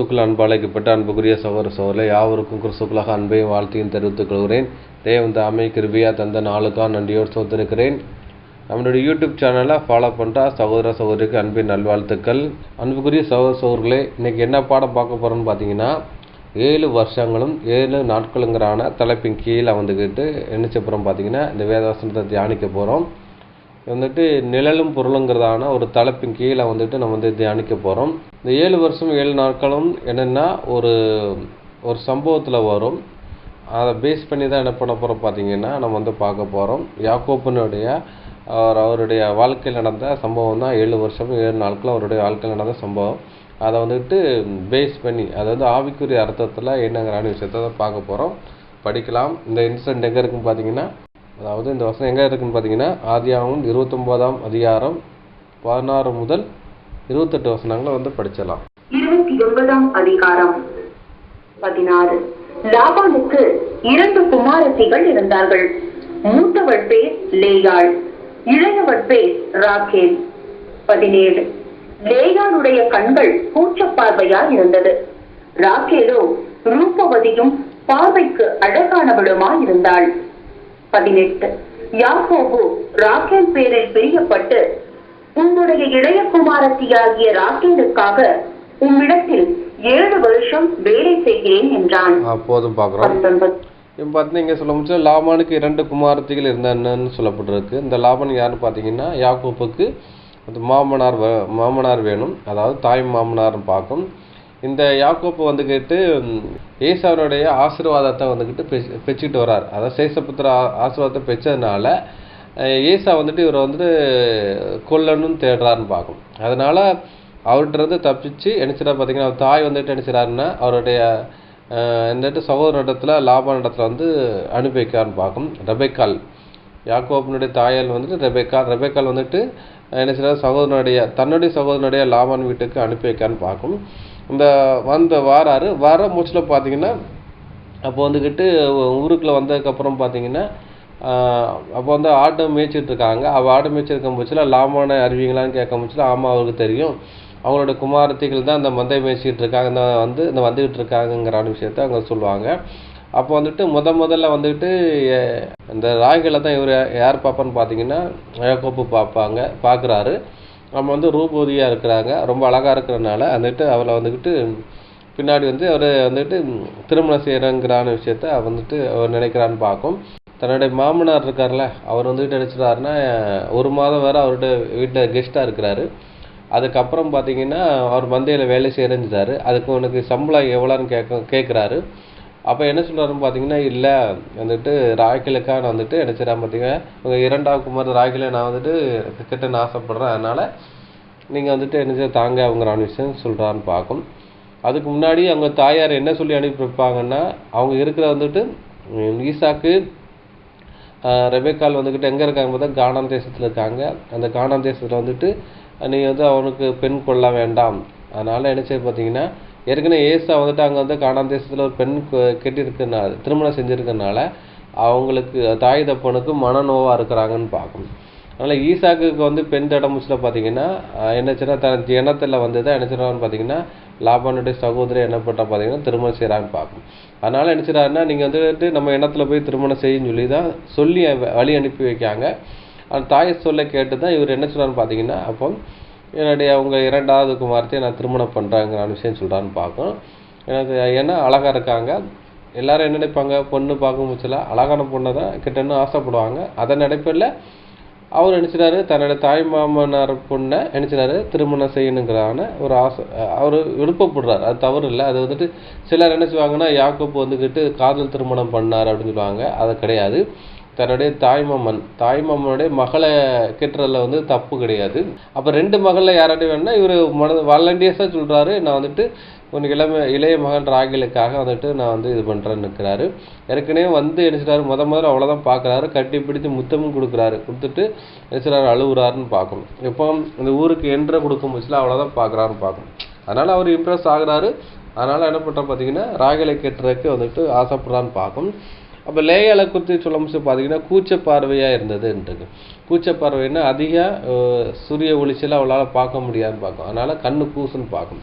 கிறிஸ்துக்குள் அன்பழைக்கப்பட்ட அன்புக்குரிய சகோதர சகோதரர்களே, யாவருக்கும் கிறிஸ்துக்குள்ளாக அன்பையும் வாழ்த்தையும் தெரிவித்துக் கொள்கிறேன். தேவன் தாமே கிருபையா தந்த நாளுக்காக நன்றியோடு சோதரிக்கிறேன். நம்மளுடைய யூடியூப் சேனலை ஃபாலோ பண்ணுற சகோதர சகோதரிக்கு அன்பின் நல்வாழ்த்துக்கள். அன்புக்குரிய சகோதர சகோதரர்களே, இன்றைக்கி என்ன பாடம் பார்க்க போகிறோன்னு பார்த்தீங்கன்னா, 7 வருஷங்களும் 7 நாட்களுங்கிறான தலைப்பின் கீழே வந்துக்கிட்டு நினைச்சப்புறம் பார்த்தீங்கன்னா இந்த வேதவசனத்தை தியானிக்க போகிறோம். நிழலும் பொருளுங்கிறதான ஒரு தலைப்பின் கீழே நம்ம தியானிக்க போகிறோம். இந்த 7 வருஷம் 7 நாட்களும் என்னென்னா ஒரு சம்பவத்தில் வரும். அதை பேஸ் பண்ணி தான் என்ன பண்ண போகிறோம் பார்த்தீங்கன்னா நம்ம பார்க்க போகிறோம். யாக்கோபனுடைய அவருடைய வாழ்க்கையில் நடந்த சம்பவம் தான் 7 வருஷம் 7 நாட்களும் அவருடைய வாழ்க்கையில் நடந்த சம்பவம். அதை பேஸ் பண்ணி அதாவது ஆவிக்குரிய அர்த்தத்தில் என்னங்கிறான விஷயத்தை தான் பார்க்க போகிறோம். படிக்கலாம். இந்த இன்சிடென்ட் எங்கே இருக்குன்னு பார்த்தீங்கன்னா, அதாவது இந்த வசனம் எங்கே இருக்குன்னு பார்த்தீங்கன்னா, ஆதியாகமம் 29ஆம் அதிகாரம் 16 முதல் 28 வசனங்களை படிச்சிடலாம். 29ஆம் அதிகாரம் 16. லாபானுக்கு 2 குமாரத்திகள் இருந்தார்கள். மூத்தவள் பேர் லேயாள், இளையவள் பேர் ராகேல். 17. லேயாளுடைய கண்கள் கூச்சப்பார்வையாய் இருந்தது. ராகேலோ ரூபவதியும் பார்வைக்கு அழகானவளுமாய் இருந்தாள். 18. யாக்கோபு ராகேல் பேரில் பிரியப்பட்டு, உன்னுடைய இளைய குமாரத்தியாகிய ராகேலுக்காக உம்மிடத்தில் 7 வருஷம் வேலை செய்கிறேன் என்றான். போதும் பார்க்குறோம். பார்த்தீங்கன்னா இங்கே சொல்ல முடிச்சு லாபானுக்கு 2 குமாரத்திகள் இருந்தான்னு சொல்லப்பட்டிருக்கு. இந்த லாபான் யாருன்னு பார்த்தீங்கன்னா, யாக்கோப்புக்கு அது மாமனார் வேணும், அதாவது தாய் மாமனார்னு பார்க்கும். இந்த யாக்கோப்பு வந்துக்கிட்டு ஏசாவுடைய ஆசீர்வாதத்தை பெற்றுக்கிட்டு வர்றார். அதாவது சேஷபுத்திர ஆசீர்வாதத்தை பெற்றதுனால ஏசா இவர் கொல்லணும்னு தேடுறாருன்னு பார்க்கும். அதனால் அவர்கிட்ட தப்பிச்சு நினச்சிடா பார்த்தீங்கன்னா, அவர் தாய் நினச்சிடாருன்னா அவருடைய சகோதர லாபான் இடத்துல அனுப்பி வைக்கான்னு பார்க்கும். ரெபெக்காள், யாக்கோபனுடைய தாயால் ரெபெக்காள் என்ன செய்யறாரு, தன்னுடைய சகோதரனுடைய லாபான் வீட்டுக்கு அனுப்பி வைக்கான்னு பார்க்கும். இந்த வார மூச்சில் பார்த்தீங்கன்னா, அப்போ ஊருக்குள்ளே வந்ததுக்கப்புறம் பார்த்தீங்கன்னா, அப்போ ஆட்டை மேய்ச்சிட்டு இருக்காங்க. அவள் ஆட்டை மேய்ச்சிருக்கும் போச்சில் லாபானை அறிவிங்களான்னு கேட்கும் போச்சில் ஆமாம் அவருக்கு தெரியும், அவங்களோட குமாரத்திகள் தான் இந்த மந்தை மேய்ச்சிக்கிட்டு இருக்காங்க, இந்த வந்துக்கிட்டு இருக்காங்கங்கிற விஷயத்த அவங்க சொல்லுவாங்க. அப்போ முதல்ல இந்த ராகில தான் இவர் யார் பார்ப்பான்னு பார்த்தீங்கன்னா யாக்கோப்பு பார்க்குறாரு. நம்ம ரூபவதியாக இருக்கிறாங்க, ரொம்ப அழகாக இருக்கிறனால அவளை பின்னாடி அவர் திருமணம் செய்கிறங்கிறான விஷயத்த அவர் நினைக்கிறான்னு பார்க்கும். தன்னுடைய மாமனார் இருக்கார்ல, அவர் நினைச்சிட்டாருன்னா 1 மாதம் வேறு அவருடைய வீட்டில் கெஸ்ட்டாக இருக்கிறாரு. அதுக்கப்புறம் பார்த்தீங்கன்னா அவர் மந்தையில் வேலை செய்கிறாரு. அதுக்கு உனக்கு சம்பளம் எவ்வளோன்னு கேட்குறாரு. அப்போ என்ன சொல்கிறாருன்னு பார்த்தீங்கன்னா, இல்லை ராகிலுக்காக நான் என்ன செய்கிறேன் பார்த்தீங்கன்னா, உங்கள் 2ஆவது குமார் ராகிலை நான் கிட்ட ஆசைப்படுறேன், அதனால் நீங்கள் என்ன செய்ய தாங்க அவங்கிற விஷயம் சொல்கிறான்னு பார்க்கும். அதுக்கு முன்னாடி அவங்க தாயார் என்ன சொல்லி அனுப்பி வைப்பாங்கன்னா, அவங்க இருக்கிற ஈசாக்கு ரெபெக்காள் எங்கே இருக்காங்க பார்த்தா கானான் தேசத்தில் இருக்காங்க. அந்த கானான் தேசத்தில் நீங்கள் அவனுக்கு பெண் கொள்ள வேண்டாம், அதனால் என்ன செய்ய பார்த்தீங்கன்னா, ஏற்கனவே ஏசா அங்கே கானான் தேசத்தில் ஒரு பெண் கெட்டிருக்கனால திருமணம் செஞ்சுருக்கனால அவங்களுக்கு தாய் தப்பனுக்கு மனநோவாக இருக்கிறாங்கன்னு பார்க்கும். அதனால் ஈசாக்கு பெண் தடமுச்சில் பார்த்தீங்கன்னா என்னச்சுன்னா தன் இனத்தில் தான் என்ன செய்கிறான்னு பார்த்தீங்கன்னா, லாபானுடைய சகோதரி என்ன பண்ணா பார்த்தீங்கன்னா திருமணம் செய்கிறான்னு பார்க்கும். அதனால் என்ன செய்கிறாருன்னா, நீங்கள் நம்ம இனத்தில் போய் திருமணம் செய்யுன்னு சொல்லி வழி அனுப்பி வைக்காங்க. அந்த தாயை சொல்ல கேட்டு தான் இவர் என்ன சொல்கிறான்னு பார்த்தீங்கன்னா, அப்போ என்னுடைய அவங்க 2ஆவது குமாரத்தையை நான் திருமணம் பண்ணுறாங்கிற விஷயம் சொல்கிறான்னு பார்க்கும். ஏன்னா அழகாக இருக்காங்க, எல்லோரும் என்ன நினைப்பாங்க, பொண்ணு பார்க்க முடிச்சல அழகான பொண்ணை தான் கிட்டன்னு ஆசைப்படுவாங்க. அதன் அடிப்படையில் அவர் நினச்சிட்டாரு தன்னுடைய தாய் மாமனார் பொண்ணை நினச்சிட்டாரு திருமணம் செய்யணுங்கிறான ஒரு ஆசை அவர் விருப்பப்படுறாரு. அது தவறு இல்லை. அது சிலர் என்ன செய்வாங்கன்னா, யாக்கோப்பு காதல் திருமணம் பண்ணார் அப்படின்னு சொல்லுவாங்க. அது கிடையாது. தன்னுடைய தாய்மாமனுடைய மகளை கெட்டுறதுல தப்பு கிடையாது. அப்போ 2 மகளில் யாராட்டும் வேணும்னா இவர் வாலண்டியர்ஸாக சொல்கிறாரு, நான் உனக்கு இளைய மகன் ராகிலுக்காக நான் இது பண்ணுறேன்னு இருக்கிறாரு. ஏற்கனவே நினைச்சிட்டாரு முதல்ல அவ்வளோதான் பார்க்குறாரு, கட்டி பிடித்து முத்தமும் கொடுத்துட்டு நினைச்சிட்டாரு அழுகுறாருன்னு பார்க்கணும். இப்போ இந்த ஊருக்கு என்ட்ரை கொடுக்கும் போச்சுல அவ்வளோதான் பார்க்குறாருன்னு பார்க்கணும். அதனால் அவர் இம்ப்ரெஸ் ஆகுறாரு. அதனால் என்ன பண்ணுறா பார்த்தீங்கன்னா, ராகிலை கெட்டுறதுக்கு ஆசைப்படுறான்னு பார்க்கும். அப்போ லேயாளை குறித்து சொல்லும் போது பார்த்தீங்கன்னா கூச்ச பார்வையாக இருந்ததுன்றது. கூச்ச பார்வைன்னா அதிக சூரிய ஒளிச்சல அவளால் பார்க்க முடியாதுன்னு பார்க்கும். அதனால் கண்ணு கூசுன்னு பார்க்கும்.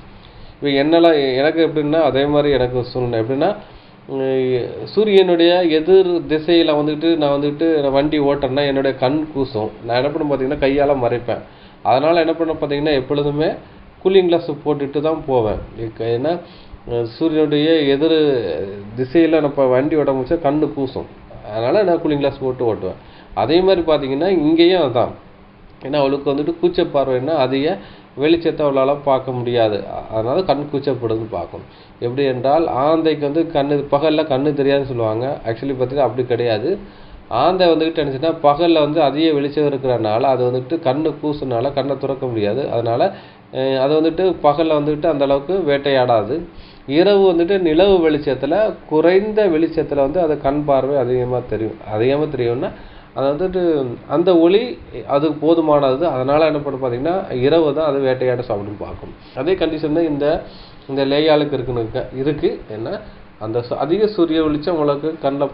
இப்போ என்னெல்லாம் எனக்கு எப்படின்னா அதே மாதிரி எனக்கு சூழ்நிலை எப்படின்னா சூரியனுடைய எதிர் திசையில் வந்துட்டு நான் வந்துட்டு வண்டி ஓட்டுறேன்னா என்னுடைய கண் கூசும். நான் என்ன பண்ண பார்த்தீங்கன்னா கையால் மறைப்பேன். அதனால் என்ன பண்ண பார்த்தீங்கன்னா எப்பொழுதுமே கூலிங் கிளாஸ் போட்டுட்டு தான் போவேன். ஏன்னா சூரியனுடைய எதிர் திசையில் நம்ம வண்டி ஓட்ட முடிச்சா கண்ணு கூசும். அதனால் நான் கூலிங் கிளாஸ் போட்டு ஓட்டுவேன். அதே மாதிரி பார்த்தீங்கன்னா இங்கேயும் அதுதான். ஏன்னா அவளுக்கு வந்துட்டு கூச்ச பார்வைன்னா அதிக வெளிச்சத்தை அவளால் பார்க்க முடியாது. அதனால கண் கூச்சப்படுதுன்னு பார்க்கும். எப்படி என்றால் ஆந்தைக்கு வந்து பகலில் கண்ணு தெரியாதுன்னு சொல்லுவாங்க. ஆக்சுவலி பார்த்தீங்கன்னா அப்படி கிடையாது. ஆந்தை வந்துக்கிட்டு நினச்சின்னா பகலில் வந்து அதிக வெளிச்சம் இருக்கிறனால அது வந்துட்டு கண்ணு கூசுனால கண்ணை திறக்க முடியாது. அதனால் அது வந்துட்டு பகலில் வந்துட்டு அந்தளவுக்கு வேட்டையாடாது. இரவு வந்துட்டு நிலவு வெளிச்சத்தில் குறைந்த வெளிச்சத்தில் வந்து அது கண் பார்வை அதிகமாக தெரியும்னா அது வந்துட்டு அந்த ஒளி அதுக்கு போதுமானது. அதனால் என்ன பண்ண பார்த்தீங்கன்னா இரவு தான் அது வேட்டையாட சாப்பிடுன்னு பார்க்கும். அதே கண்டிஷன் தான் இந்த லேயாளுக்கு இருக்குது. ஏன்னா அந்த அதிக சூரிய வெளிச்சம் உங்களுக்கு கண்ணில்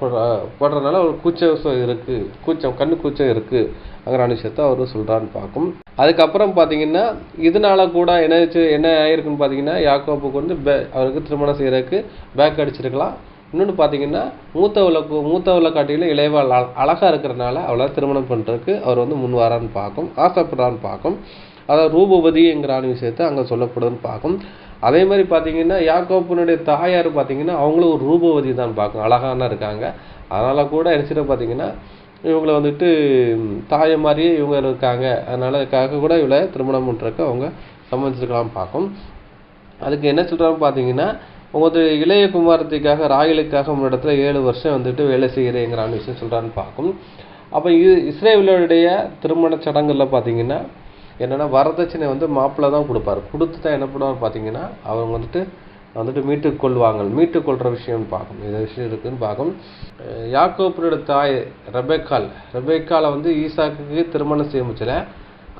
படுறதுனால ஒரு கூச்சம் இருக்குது, கண்ணு கூச்சம் இருக்குங்கிற விஷயத்த அவர் சொல்கிறான்னு பார்க்கும். அதுக்கப்புறம் பார்த்தீங்கன்னா இதனால கூட என்ன ஆயிருக்குன்னு பார்த்தீங்கன்னா யாக்கோபுக்கு வந்து அவருக்கு திருமணம் செய்கிறதுக்கு பேக் அடிச்சிருக்கலாம். இன்னொன்று பார்த்தீங்கன்னா மூத்தவளை காட்டிலும் இளையவாள் அழகாக இருக்கிறனால அவளை திருமணம் பண்ணுறதுக்கு அவர் வந்து முன் வரான்னு பார்க்கும், ஆசைப்படுறான்னு பார்க்கும். அதாவது ரூபவதிங்கிற விஷயத்த அங்கே சொல்லப்படுதுன்னு பார்க்கும். அதே மாதிரி பார்த்தீங்கன்னா யாக்கோபுனுடைய தாயார் பார்த்தீங்கன்னா அவங்களும் ஒரு ரூபவதி தான் பார்க்கும், அழகான இருக்காங்க. அதனால் கூட நினச்சிட்டு பார்த்தீங்கன்னா இவங்களை வந்துட்டு தாயை மாதிரியே இவங்க இருக்காங்க. அதனால கூட இவளை திருமணம் பண்ணுறதுக்கு அவங்க சம்மதிச்சிருக்கலாம் பார்க்கும். அதுக்கு என்ன சொல்கிறாங்க பார்த்தீங்கன்னா உங்களது இளைய குமாரத்திற்காக ராயலுக்காக உங்களிடத்துல 7 வருஷம் வந்துட்டு வேலை செய்கிறேங்கிற விஷயம் சொல்கிறான்னு பார்க்கும். அப்போ இஸ்ரேலுடைய திருமண சடங்குகளில் பார்த்தீங்கன்னா என்னென்னா வரதட்சணை வந்து மாப்பிள்ளை தான் கொடுப்பார். கொடுத்து தான் என்ன பண்ணுவார் பார்த்தீங்கன்னா அவங்க வந்துட்டு மீட்டுக்கொள்கிற விஷயம்னு பார்க்கும். இந்த விஷயம் இருக்குதுன்னு பார்க்கும். யாக்கோபுடைய தாய் ரெபேக்காலை வந்து ஈசாக்குக்கு திருமணம் செய்ய முடியல.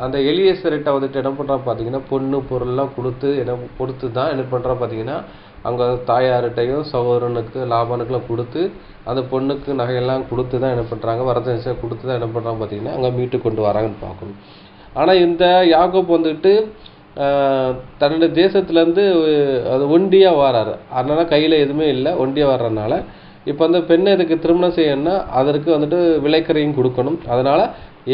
அந்த எலியேசர்கிட்ட வந்துட்டு என்ன பண்ணுறா பார்த்தீங்கன்னா பொண்ணு பொருள்லாம் கொடுத்து தான் என்ன பண்ணுறா பார்த்தீங்கன்னா அங்கே தாயார்கிட்டையும் சகோதரனுக்கு லாபானுக்குலாம் கொடுத்து அந்த பொண்ணுக்கு நகையெல்லாம் கொடுத்து தான் என்ன பண்ணுறாங்க, வரதட்சணை கொடுத்து தான் என்ன பண்ணுறாங்க பார்த்தீங்கன்னா அங்கே மீட்டு கொண்டு வராங்கன்னு பார்க்கணும். ஆனால் இந்த யாக்கோப் வந்துட்டு தன்னுடைய தேசத்துலேருந்து அது ஒண்டியாக வராரு. அதனால் கையில் எதுவுமே இல்லை, ஒண்டியாக வர்றதுனால இப்போ அந்த பெண்ணை இதுக்கு திருமணம் செய்யணும்னா அதற்கு வந்துட்டு விலைக்கரையும் கொடுக்கணும். அதனால்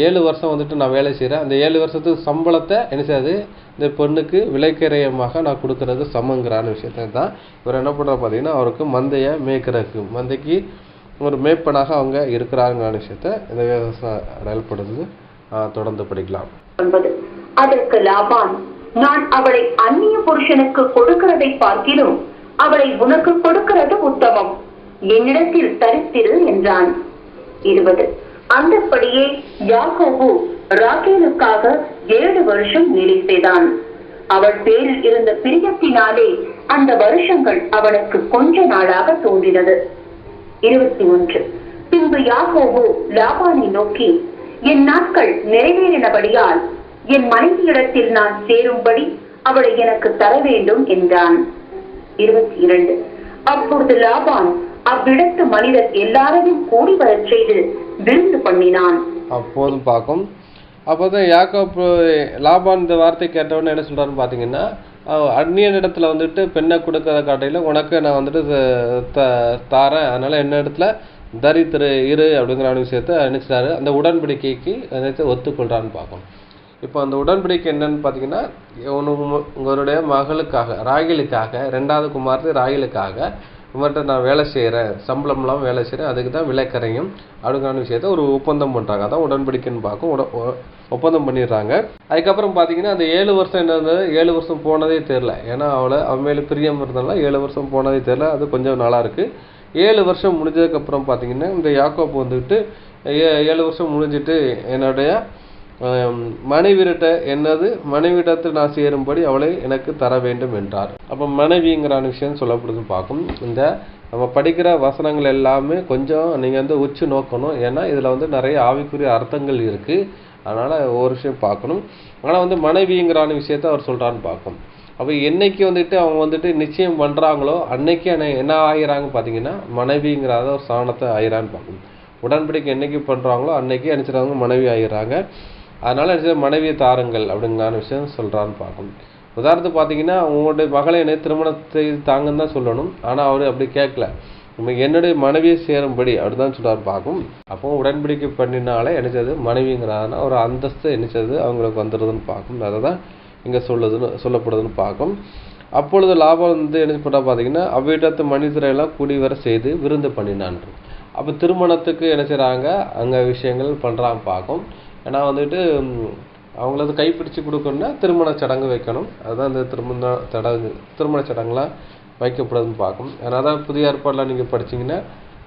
7 வருஷம் வந்துட்டு நான் வேலை செய்கிறேன். அந்த 7 வருஷத்துக்கு சம்பளத்தை என்ன செய்யாது இந்த பொண்ணுக்கு விலைக்கரையமாக நான் கொடுக்கறது சமங்கிறான விஷயத்த தான் இவர் என்ன பண்ணுறா பார்த்தீங்கன்னா அவருக்கு மந்தையை மேய்க்கிறதுக்கு மந்தைக்கு ஒரு மேய்ப்பனாக அவங்க இருக்கிறாங்கிற விஷயத்த இந்த விவசாயம் அடையப்படுது. தொடர்ந்து படிக்கலாம். அதற்கு லாபான், நான் அவளை அந்நிய புருஷனுக்கு கொடுக்கிறதை பார்க்கிலும் அவளை உனக்கு கொடுக்கிறது உத்தமம், என்னிடத்தில் தரித்திரு என்றான். 20 அந்தபடியே யாக்கோபு ராகேலுக்காக 7 வருஷம் வேலை செய்தான். அவள் பேரில் இருந்த பிரியத்தினாலே அந்த வருஷங்கள் அவனுக்கு கொஞ்ச நாளாக தோன்றினது. 21 பின்பு யாக்கோபு லாபானை நோக்கி, என் நாட்கள் நிறைவேறினபடியால் என் மனைவியிடத்தில் நான் சேரும்படி அவளை எனக்கு தர வேண்டும் என்றான். 22 அப்பொழுது லாபான் அவ்விடத்து மனிதர் எல்லாரையும் கூடி வரச் செய்து விருந்து பண்ணினான். அப்போதும் பார்க்கும். அப்போதான் யாக்கோப் லாபான் இந்த வார்த்தை கேட்டவொடனே என்ன சொல்றாருன்னு பார்த்தீங்கன்னா அந்நியன் இடத்துல வந்துட்டு பெண்ணை கொடுக்கறத காட்டையில் உனக்கு நான் வந்துட்டு தாரேன், அதனால என்ன இடத்துல தரித்திரு இரு அப்படிங்கிற விஷயத்த நினைச்சிட்டாரு. அந்த உடன்படிக்கைக்கு ஒத்துக்கொள்றான்னு பார்க்கணும். இப்போ அந்த உடன்படிக்கை என்னன்னு பார்த்தீங்கன்னா உங்களுடைய மகளுக்காக ராகிலுக்காக 2வது குமாரத்து ராகிலுக்காக இவர்கிட்ட நான் வேலை செய்கிறேன், சம்பளம்லாம் வேலை செய்கிறேன், அதுக்கு தான் விலைக்கரையும் அப்படிங்கிற விஷயத்த ஒரு ஒப்பந்தம் பண்ணுறாங்க. அதான் உடன்படிக்கைன்னு பார்க்கும். ஒப்பந்தம் பண்ணிடுறாங்க. அதுக்கப்புறம் பார்த்தீங்கன்னா அந்த 7 வருஷம் என்ன இருந்தது, 7 வருஷம் போனதே தெரில. ஏன்னா அவன் மேலே பிரியம் இருந்தனால 7 வருஷம் போனதே தெரில. அது கொஞ்சம் நல்லா இருக்குது. 7 வருஷம் முடிஞ்சதுக்கப்புறம் பார்த்தீங்கன்னா இந்த யாக்கோப் வந்துட்டு 7 வருஷம் முடிஞ்சிட்டு என்னுடைய மனைவியிடத்தில் நான் சேரும்படி அவளை எனக்கு தர வேண்டும் என்றார். அப்போ மனைவிங்கிற விஷயம் சொல்லப்படுது பார்க்கும். இந்த நம்ம படிக்கிற வசனங்கள் எல்லாமே கொஞ்சம் நீங்கள் வந்து உச்சு நோக்கணும். ஏன்னா இதில் வந்து நிறைய ஆவிக்குரிய அர்த்தங்கள் இருக்குது. அதனால் ஒரு விஷயம் பார்க்கணும். ஆனால் வந்து மனைவிங்கிற விஷயத்த அவர் சொல்கிறான்னு பார்க்கும். அப்போ என்னைக்கு வந்துட்டு அவங்க வந்துட்டு நிச்சயம் பண்ணுறாங்களோ அன்னைக்கு என்ன ஆகிறாங்க பார்த்தீங்கன்னா மனைவிங்கிறத ஒரு சாணத்தை ஆகிறான்னு பார்க்கணும். உடன்படிக்கை என்னைக்கு பண்ணுறாங்களோ அன்னைக்கு நினச்சிடுறாங்க மனைவி ஆகிறாங்க. அதனால் மனைவியை தாருங்கள் அப்படிங்கிற விஷயம் சொல்கிறான்னு பார்க்கணும். உதாரணத்துக்கு பார்த்தீங்கன்னா உங்களுடைய மகளை என்னை திருமணம் செய்து தாங்கன்னு தான் சொல்லணும். ஆனால் அவர் அப்படி கேட்கல, என்னுடைய மனைவியை சேரும்படி அப்படிதான் சொல்றாரு பார்க்கும். அப்போ உடன்படிக்கை பண்ணினாலே என்னச்சது மனைவிங்கிறாருன்னா ஒரு அந்தஸ்து என்னச்சது அவங்களுக்கு வந்துடுதுன்னு பார்க்கும். அதை தான் இங்கே சொல்லப்படுதுன்னு பார்க்கும். அப்பொழுது லாபான் என்ன பண்ணுறா பார்த்தீங்கன்னா அவ்விடத்து மனிதரையெல்லாம் கூடி வர செய்து விருந்து பண்ணினான். அப்போ திருமணத்துக்கு என்ன செய்கிறாங்க அங்கே விஷயங்கள் பண்ணுறான்னு பார்க்கும். ஏன்னா அவங்களது கைப்பிடிச்சு கொடுக்கணும்னா திருமண சடங்கு வைக்கணும். அதுதான் இந்த திருமண சடங்குலாம் வைக்கப்படுதுன்னு பார்க்கும். அதனால தான் புதிய ஏற்பாடுலாம் நீங்கள் படிச்சிங்கன்னா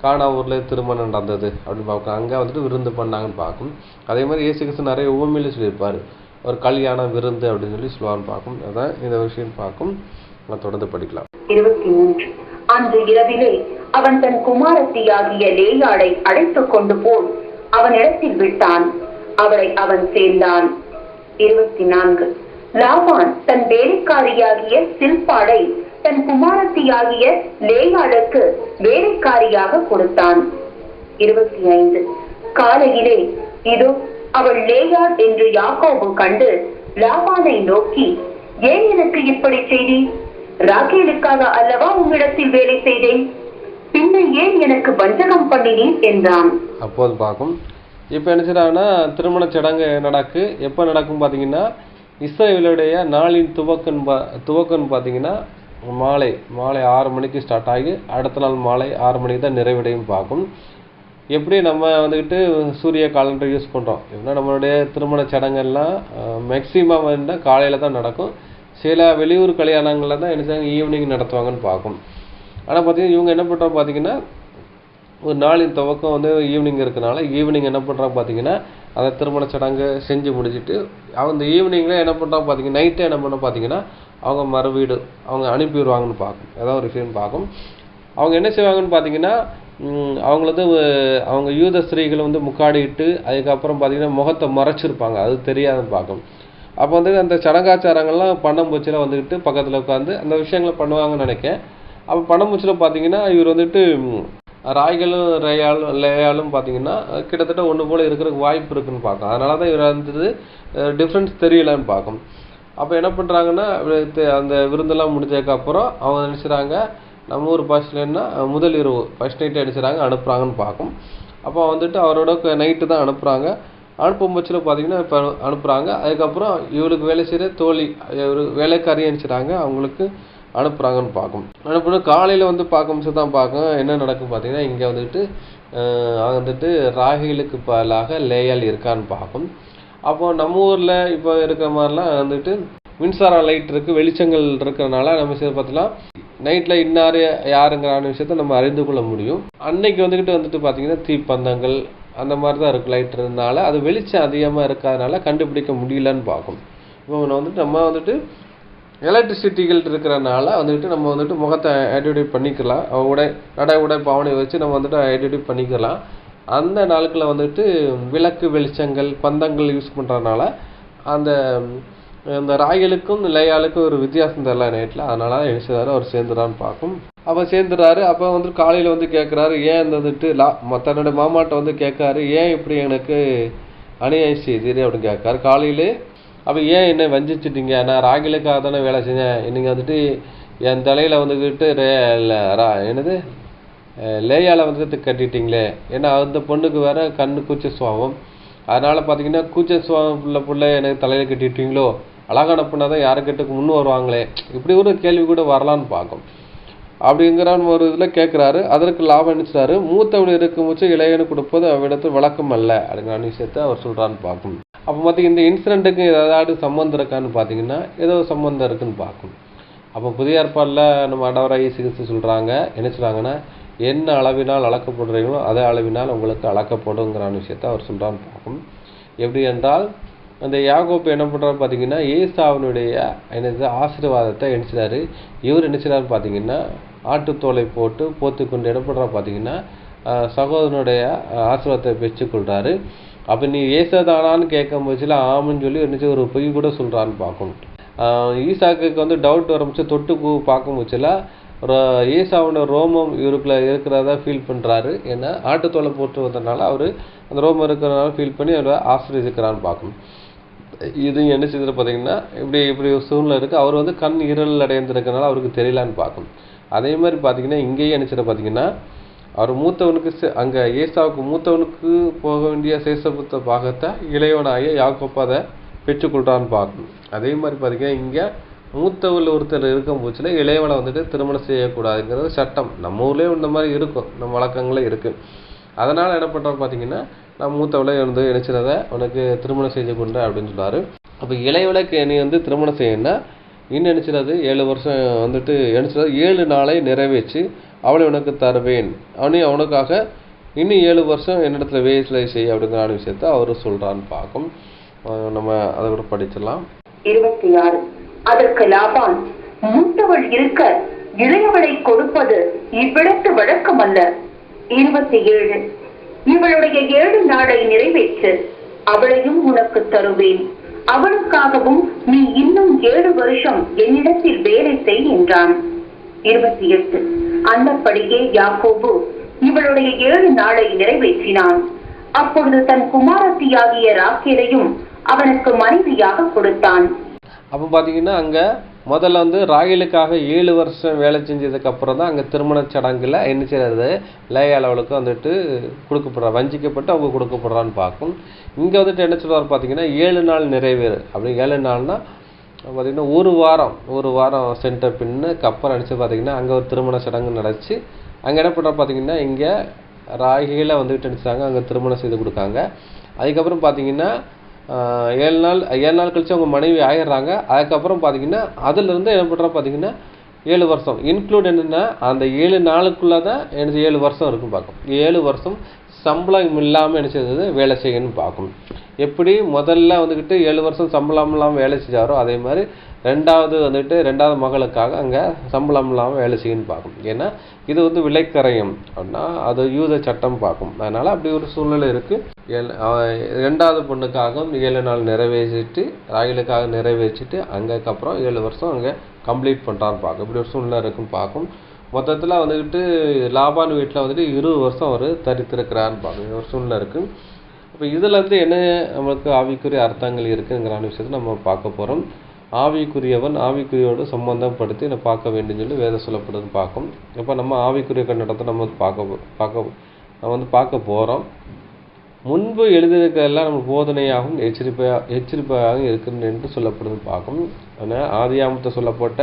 கானா ஊரில் திருமணம் நடந்தது அப்படின்னு பார்க்கும். அங்கே விருந்து பண்ணாங்கன்னு பார்க்கும். அதே மாதிரி இயேசு கிறிஸ்து நிறைய உவமையில சொல்லியிருப்பார், ஒரு கல்யாண விருந்து அப்படின்னு சொல்லுவான்னு பார்க்கும். அதான் இந்த விஷயம் பார்க்கும். நான் தொடர்ந்து படிக்கலாம். 23 அன்று இரவிலே அவன் தன் குமாரத்தியாகிய லேயாளை அழைத்துக் கொண்டு போய் அவனிடத்தில் விட்டான். அவளை அவன் சேர்ந்தான். 24 லாபான் தன் வேலைக்காரியாகிய சில்பாளை தன் குமாரத்தியாகிய லேயாளுக்கு வேலைக்காரியாக கொடுத்தான். 25 காலையிலே இதோ அவள் லேயாள் என்று யாக்கோபு கண்டு லாபானை நோக்கி, ஏன் எனக்கு இப்படி செய்தி? ராகேலுக்காக அல்லவா உம்மிடத்தில் வேலை செய்தேன், பின்ன ஏன் எனக்கு வஞ்சகம் பண்ணினீர் என்றான். அப்போது பார்க்கும். இப்போ என்ன செய்யறாங்கன்னா திருமண சடங்கு எப்போ நடக்கும் பார்த்தீங்கன்னா இஸ்ரவேலுடைய நாளின் துவக்கம்னு பார்த்தீங்கன்னா மாலை 6 மணிக்கு ஸ்டார்ட் ஆகி அடுத்த நாள் மாலை 6 மணிக்கு தான் நிறைவடையும் பார்க்கும். எப்படி நம்ம சூரிய காலண்டர் யூஸ் பண்ணுறோம், எப்படின்னா நம்மளுடைய திருமண சடங்கெல்லாம் மேக்சிமம் காலையில் தான் நடக்கும். சில வெளியூர் கல்யாணங்களில் தான் என்ன செய்வாங்க ஈவினிங் நடத்துவாங்கன்னு பார்க்கும். ஆனால் பார்த்தீங்கன்னா இவங்க என்ன பண்ணுறோம் பார்த்தீங்கன்னா ஒரு நாளின் துவக்கம் ஈவினிங் இருக்கனால ஈவினிங் என்ன பண்ணுறாங்க பார்த்தீங்கன்னா அந்த திருமண சடங்கு செஞ்சு முடிச்சுட்டு அந்த ஈவினிங்கில் என்ன பண்ணுறாங்க பார்த்தீங்கன்னா நைட்டே என்ன பண்ண பார்த்தீங்கன்னா அவங்க மறுவீடு அவங்க அனுப்பிடுவாங்கன்னு பார்க்கும். ஏதாவது ஒரு விஷயம் பார்க்கும். அவங்க என்ன செய்வாங்கன்னு பார்த்தீங்கன்னா அவங்க யூத ஸ்திரீகள் முக்காடிட்டு அதுக்கப்புறம் பார்த்தீங்கன்னா முகத்தை மறைச்சிருப்பாங்க, அது தெரியாதுன்னு பார்க்கும். அப்போ அந்த சடங்காச்சாரங்கள்லாம் பணம்பூச்சில் பக்கத்தில் உட்காந்து அந்த விஷயங்களை பண்ணுவாங்கன்னு நினைக்கிறேன். அப்போ பணம்பூச்சில் பார்த்தீங்கன்னா இவர் ராய்களும் லேயாலும் பார்த்தீங்கன்னா கிட்டத்தட்ட ஒன்று போல் இருக்கிறதுக்கு வாய்ப்பு இருக்குன்னு பார்க்கும். அதனால தான் இவர் டிஃப்ரென்ஸ் தெரியலன்னு பார்க்கும். அப்போ என்ன பண்ணுறாங்கன்னா அந்த விருந்தெல்லாம் முடிஞ்சதுக்கப்புறம் அவங்க நினச்சிறாங்க நம்ம ஊர் பாஷையிலன்னா முதல் இரவு ஃபர்ஸ்ட் நைட்டு அடிச்சுறாங்க அனுப்புகிறாங்கன்னு பார்க்கும். அப்போ அவரோட நைட்டு தான் அனுப்புகிறாங்க. அனுப்பும் பட்சத்தில் பார்த்தீங்கன்னா இப்போ அனுப்புகிறாங்க. அதுக்கப்புறம் இவருக்கு வேலை செய்கிற தோழி ஒரு வேலைக்காரியை அனுப்பிச்சிட்டாங்க அவங்களுக்கு அனுப்புகிறாங்கன்னு பார்க்கும். அனுப்புனா காலையில் பார்க்கும் தான் பார்க்கும். என்ன நடக்கும் பார்த்தீங்கன்னா இங்கே ராகேலுக்கு பதிலாக லேயாள் இருக்கான்னு பார்க்கும். அப்போது நம்ம ஊரில் இப்போ இருக்கிற மாதிரிலாம் மின்சார லைட் இருக்குது, வெளிச்சங்கள் இருக்கிறனால நம்ம பார்த்தீங்கன்னா நைட்டில் இன்னார் யாருங்கிறான விஷயத்த நம்ம அறிந்து கொள்ள முடியும். அன்னைக்கு பார்த்தீங்கன்னா தீப்பந்தங்கள் அந்த மாதிரி தான் இருக்குது. லைட் இருந்தனால அது வெளிச்சம் அதிகமாக இருக்கிறதுனால கண்டுபிடிக்க முடியலன்னு பார்க்கும். இப்போ நம்ம எலக்ட்ரிசிட்டிகள் இருக்கிறனால நம்ம முகத்தை ஐடென்டிஃபை பண்ணிக்கலாம். உடை பாவனை வச்சு நம்ம ஐடென்டிஃபை பண்ணிக்கலாம். அந்த நாட்களில் விளக்கு வெளிச்சங்கள் பந்தங்கள் யூஸ் பண்ணுறதுனால அந்த ராய்களுக்கும் லேயாளுக்கும் ஒரு வித்தியாசம் தெரியல நைட்டில். அதனால தான் எழுச்சாரு அவர் சேர்ந்துடான்னு பார்க்கும். அப்போ சேர்ந்துடுறாரு. அப்போ காலையில் கேட்குறாரு, ஏன் தன்னுடைய மாமாட்ட கேட்காரு, ஏன் இப்படி எனக்கு அநியாயம் செய்தீர் அப்படின்னு கேட்காரு காலையிலே. அப்போ ஏன் என்னை வஞ்சிச்சிட்டீங்க, நான் ராகிலுக்காக தானே வேலை செஞ்சேன், நீங்கள் என் தலையில் என்னது லேயால கட்டிட்டீங்களே. ஏன்னா அந்த பொண்ணுக்கு வேற கண்ணு கூச்ச சுவாபம். அதனால பார்த்தீங்கன்னா கூச்ச சுவாபம் பிள்ளை எனக்கு தலையில் கட்டிட்டீங்களோ, அழகான பொண்ணாக தான் யாருக்கிட்டக்கு முன்னு வருவாங்களே, இப்படி ஒரு கேள்வி கூட வரலான்னு பார்க்கும். அப்படிங்கிறான்னு ஒரு இதில் கேட்குறாரு. அதற்கு லாபம் நினைச்சாரு, மூத்தவன் இருக்கும் போச்சு இளையனு கொடுப்பது அவ்விடத்தில் வழக்கம் அல்ல அப்படிங்கிற விஷயத்தை அவர் சொல்கிறான்னு பார்க்கும். அப்போ பார்த்தீங்கன்னா இந்த இன்சிடென்ட்டுக்கு ஏதாவது சம்மந்தம் இருக்கான்னு பார்த்தீங்கன்னா ஏதோ சம்மந்தம் இருக்குன்னு பார்க்கும். அப்போ புதிய ஏற்பாடில் நம்ம ஆண்டவராகிய இயேசு கிறிஸ்து சொல்கிறாங்க, என்ன சொல்கிறாங்கன்னா என்ன அளவினால் அளக்கப்படுறீங்களோ அதே அளவினால் உங்களுக்கு அளக்கப்படுங்கிற விஷயத்தை அவர் சொல்கிறான்னு பார்க்கும். எப்படி என்றால் அந்த யாக்கோபு என்ன பண்ணுறாரு பார்த்தீங்கன்னா ஏசாவினுடைய ஆசீர்வாதத்தை எணிச்சிடாரு. இவர் நினைச்சிடாரு பார்த்தீங்கன்னா ஆட்டுத்தோலை போத்துக்கொண்டு என்ன பண்ணுறா பார்த்தீங்கன்னா சகோதரனுடைய ஆசீர்வாதத்தை பெற்றுக்கொள்கிறாரு. அப்போ நீ ஏசாதானான்னு கேட்கும் போச்சுல ஆமான்னு சொல்லி நினச்சி ஒரு பொய் கூட சொல்கிறான்னு பார்க்கணும். ஈசாக்கு டவுட் வரமிச்சு தொட்டு பார்க்கும் போச்சுல ஏசாவோட ரோமம் இவருக்குள்ள இருக்கிறதா ஃபீல் பண்ணுறாரு. ஏன்னா ஆட்டுத்தோலை போட்டு வந்ததுனால அவர் அந்த ரோமம் இருக்கிறனால ஃபீல் பண்ணி அவரை ஆசீர்வதிக்கிறான்னு பார்க்கணும். இது என்ன செய்தது பார்த்தீங்கன்னா இப்படி ஒரு சூழ்நிலை இருக்குது. அவர் வந்து கண் இருள் அடைந்திருக்கனால அவருக்கு தெரியலான்னு பார்க்கும். அதே மாதிரி பார்த்தீங்கன்னா இங்கேயும் என்ன செய்யறது பார்த்தீங்கன்னா அவர் மூத்தவனுக்கு அங்கே ஏசாவுக்கு மூத்தவனுக்கு போக வேண்டிய சேஷபுத்த பாகத்தை இளையவனாகிய யாக்கோப்பு அதை பெற்றுக்கொள்றான்னு பார்க்கணும். அதே மாதிரி பார்த்தீங்கன்னா இங்கே மூத்தவள் ஒருத்தர் இருக்கும் போச்சுல இளையவனை வந்துட்டு திருமணம் செய்யக்கூடாதுங்கிறது சட்டம். நம்ம ஊர்லேயும் இந்த மாதிரி இருக்கும், நம்ம வழக்கங்களே இருக்குது. அதனால் என்ன பண்ணுறோம் பார்த்தீங்கன்னா நான் மூத்தவளை வந்து நினைச்சதை உனக்கு திருமணம் செஞ்சு கொண்டேன் அப்படின்னு சொன்னார். அப்போ இளையவளுக்கு நீ வந்து திருமணம் செய்யணும்னா இன்னும் நினைச்சிடாது 7 வருஷம் வந்துட்டு நினைச்சிடாது 7 நாளை நிறைவேற்றி அவளை உனக்கு தருவேன், அவனுக்காக இன்னும் 7 வருஷம் என்னிடத்துல வேலை செய்ய அப்படிங்கிற விஷயத்த அவரு சொல்றான்னு பார்க்கும். நம்ம அதை கூட படிச்சிடலாம். 26. அதற்கு லாபான், மூத்தவள் இருக்க இளையவளை கொடுப்பது இவ்விடத்து வழக்கம் அல்ல. 27. இவளுடைய 7 நாளை நிறைவேற்று, அவளையும் உனக்கு தருவேன், அவளுக்காகவும் நீ இன்னும் 7 வருஷம் என்னிடத்தில் வேலை செய் என்றான். 28. அந்தப்படியே யாக்கோபு இவளுடைய 7 நாளை நிறைவேற்றினான். அப்பொழுது தன் குமாரத்தியாகிய ராகேலையும் அவனுக்கு மனைவியாக கொடுத்தான். அப்போ பார்த்தீங்கன்னா அங்கே முதல்ல வந்து ராகேலுக்காக 7 வருஷம் வேலை செஞ்சதுக்கு அப்புறம் தான் அங்கே திருமண சடங்குல என்ன செய்யறது லேயாள் அவளுக்கு வந்துட்டு கொடுக்கப்படுறா, வஞ்சிக்கப்பட்டு அவங்க கொடுக்கப்படுறான்னு பார்க்கும். இங்கே வந்துட்டு என்ன சொல்றாரு பார்த்தீங்கன்னா 7 நாள் நிறைவேறு. அப்படி 7 நாள்னா பார்த்தீங்கன்னா ஒரு வாரம் சென்ற பின்னுக்கு அப்புறம் நினச்சி பார்த்தீங்கன்னா அங்கே ஒரு திருமண சடங்கு நடந்துச்சு. அங்கே என்ன பண்ணுறா பார்த்தீங்கன்னா இங்கே ராகேலை வந்துட்டு நினச்சாங்க அங்கே திருமணம் செய்து கொடுக்காங்க. அதுக்கப்புறம் பார்த்தீங்கன்னா 7 நாள் கழிச்சு அவங்க மனைவி ஆயிடுறாங்க. அதுக்கப்புறம் பார்த்தீங்கன்னா அதுலேருந்து என்ன பண்ணுறா பார்த்தீங்கன்னா 7 வருஷம் இன்க்ளூட் என்னென்னா அந்த 7 நாளுக்குள்ளே தான் எனக்கு 7 வருஷம் இருக்கும் பார்க்கும். 7 வருஷம் சம்பளம் இல்லாமல் என்ன செய்தது வேலை செய்யணும்னு பார்க்கும். எப்படி முதல்ல வந்துக்கிட்டு 7 வருஷம் சம்பளம் இல்லாமல் வேலை செஞ்சாரோ அதே மாதிரி ரெண்டாவது மகளுக்காக அங்கே சம்பளம் இல்லாமல் வேலை செய்யணும்னு பார்க்கும். ஏன்னா இது வந்து விலைக்கரையும் அப்படின்னா அது யூத சட்டம் பார்க்கும். அதனால் அப்படி ஒரு சூழ்நிலை இருக்குது. ரெண்டாவது பொண்ணுக்காக 7 நாள் நிறைவேற்றிட்டு ராகேலுக்காக நிறைவேற்றிட்டு அங்கேக்கப்புறம் 7 வருஷம் அங்கே கம்ப்ளீட் பண்ணுறான்னு பார்க்கும். இப்படி ஒரு சூழ்நிலை இருக்குன்னு பார்க்கும். மொத்தத்தில் வந்துக்கிட்டு லாபான் வீட்டில் வந்துட்டு 20 வருஷம் அவர் தரித்திருக்கிறான்னு பார்க்கும் ஒரு சூழ்நிலை இருக்குது. அப்போ இதில் வந்து என்ன நம்மளுக்கு ஆவிக்குரிய அர்த்தங்கள் இருக்குங்கிற விஷயத்தை நம்ம பார்க்க போகிறோம். ஆவிக்குரியவன் ஆவிக்குரியோடு சம்பந்தப்படுத்தி நம்ம பார்க்க வேண்டும் சொல்லி வேதம் சொல்லப்படுதுன்னு பார்க்கும். இப்போ நம்ம ஆவிக்குரிய கண்ணோட்டத்தை நம்ம பார்க்க போகிறோம். முன்பு எழுதியிருக்கிறதெல்லாம் நம்ம போதனையாகவும் எச்சரிப்பாகவும் இருக்குன்னு என்று சொல்லப்படுதுன்னு பார்க்கும். ஆனால் ஆதியாமத்தை சொல்லப்பட்ட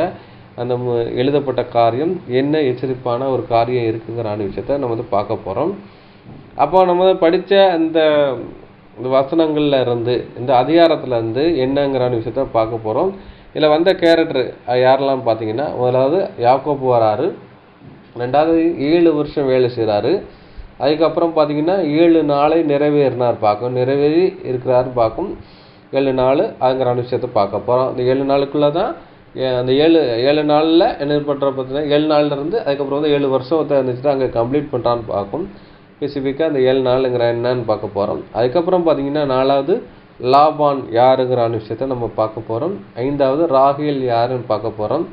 அந்த எழுதப்பட்ட காரியம் என்ன எச்சரிப்பான ஒரு காரியம் இருக்குங்கிற விஷயத்தை நம்ம வந்து பார்க்க போகிறோம். அப்போ நம்ம படித்த அந்த வசனங்கள்ல இருந்து இந்த அதிகாரத்துல இருந்து என்னங்கிற விஷயத்த பார்க்க போகிறோம். இதில் வந்த கேரக்டர் யாரெல்லாம் பார்த்தீங்கன்னா முதலாவது யாக்கோப்பு வராரு, ரெண்டாவது 7 வருஷம் வேலை செய்கிறாரு, அதுக்கப்புறம் பார்த்தீங்கன்னா 7 நாளை நிறைவேறி இருக்கிறாருன்னு பார்க்கும். 7 நாள் அதுங்கிற விஷயத்த பார்க்க போகிறோம். அந்த 7 நாளுக்குள்ளே தான் அந்த 7 நாளில் என்ன பண்ணுற பார்த்தீங்கன்னா 7 நாள்லேருந்து அதுக்கப்புறம் வந்து 7 வருஷத்தை இருந்துச்சுட்டு அங்கே கம்ப்ளீட் பண்ணுறான்னு பார்க்கும். ஸ்பெசிஃபிக்காக அந்த 7 நாளுங்கிற என்னன்னு பார்க்க போகிறோம். அதுக்கப்புறம் பார்த்தீங்கன்னா 4வது லாபான் யாருங்கிற விஷயத்தை நம்ம பார்க்க போகிறோம். 5வது ராகேல் யாருன்னு பார்க்க போகிறோம்.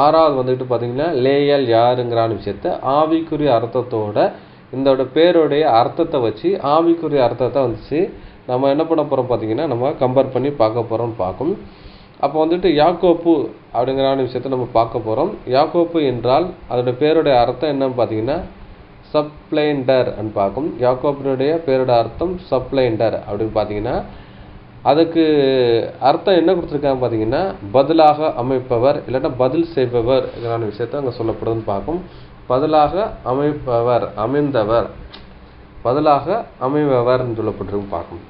6வது வந்துட்டு பார்த்தீங்கன்னா லேயாள் யாருங்கிற விஷயத்தை ஆவிக்குரிய அர்த்தத்தோட இந்த பேருடைய அர்த்தத்தை வச்சு ஆவிக்குரிய அர்த்தத்தை வந்துச்சு நம்ம என்ன பண்ண போகிறோம் பார்த்தீங்கன்னா நம்ம கம்பேர் பண்ணி பார்க்க போகிறோம்னு பார்க்கும். அப்போ வந்துட்டு யாக்கோப்பு அப்படிங்கிற விஷயத்தை நம்ம பார்க்க போகிறோம். யாக்கோப்பு என்றால் அதோட பேருடைய அர்த்தம் என்னன்னு பார்த்தீங்கன்னா சப்ளைண்டர் அப்படின்னு பார்க்கும். யாக்கோப்பினுடைய பேரோட அர்த்தம் சப்ளைண்டர் அப்படின்னு பார்த்தீங்கன்னா அதுக்கு அர்த்தம் என்ன கொடுத்துருக்காங்க பார்த்தீங்கன்னா பதிலாக அமைப்பவர் இல்லாட்டா பதில் செய்பவர் விஷயத்தை அங்கே சொல்லப்படுதுன்னு பார்க்கும். பதிலாக அமைப்பவர் பதிலாக அமைபவர்னு சொல்லப்பட்டிருக்கு பார்க்கும்.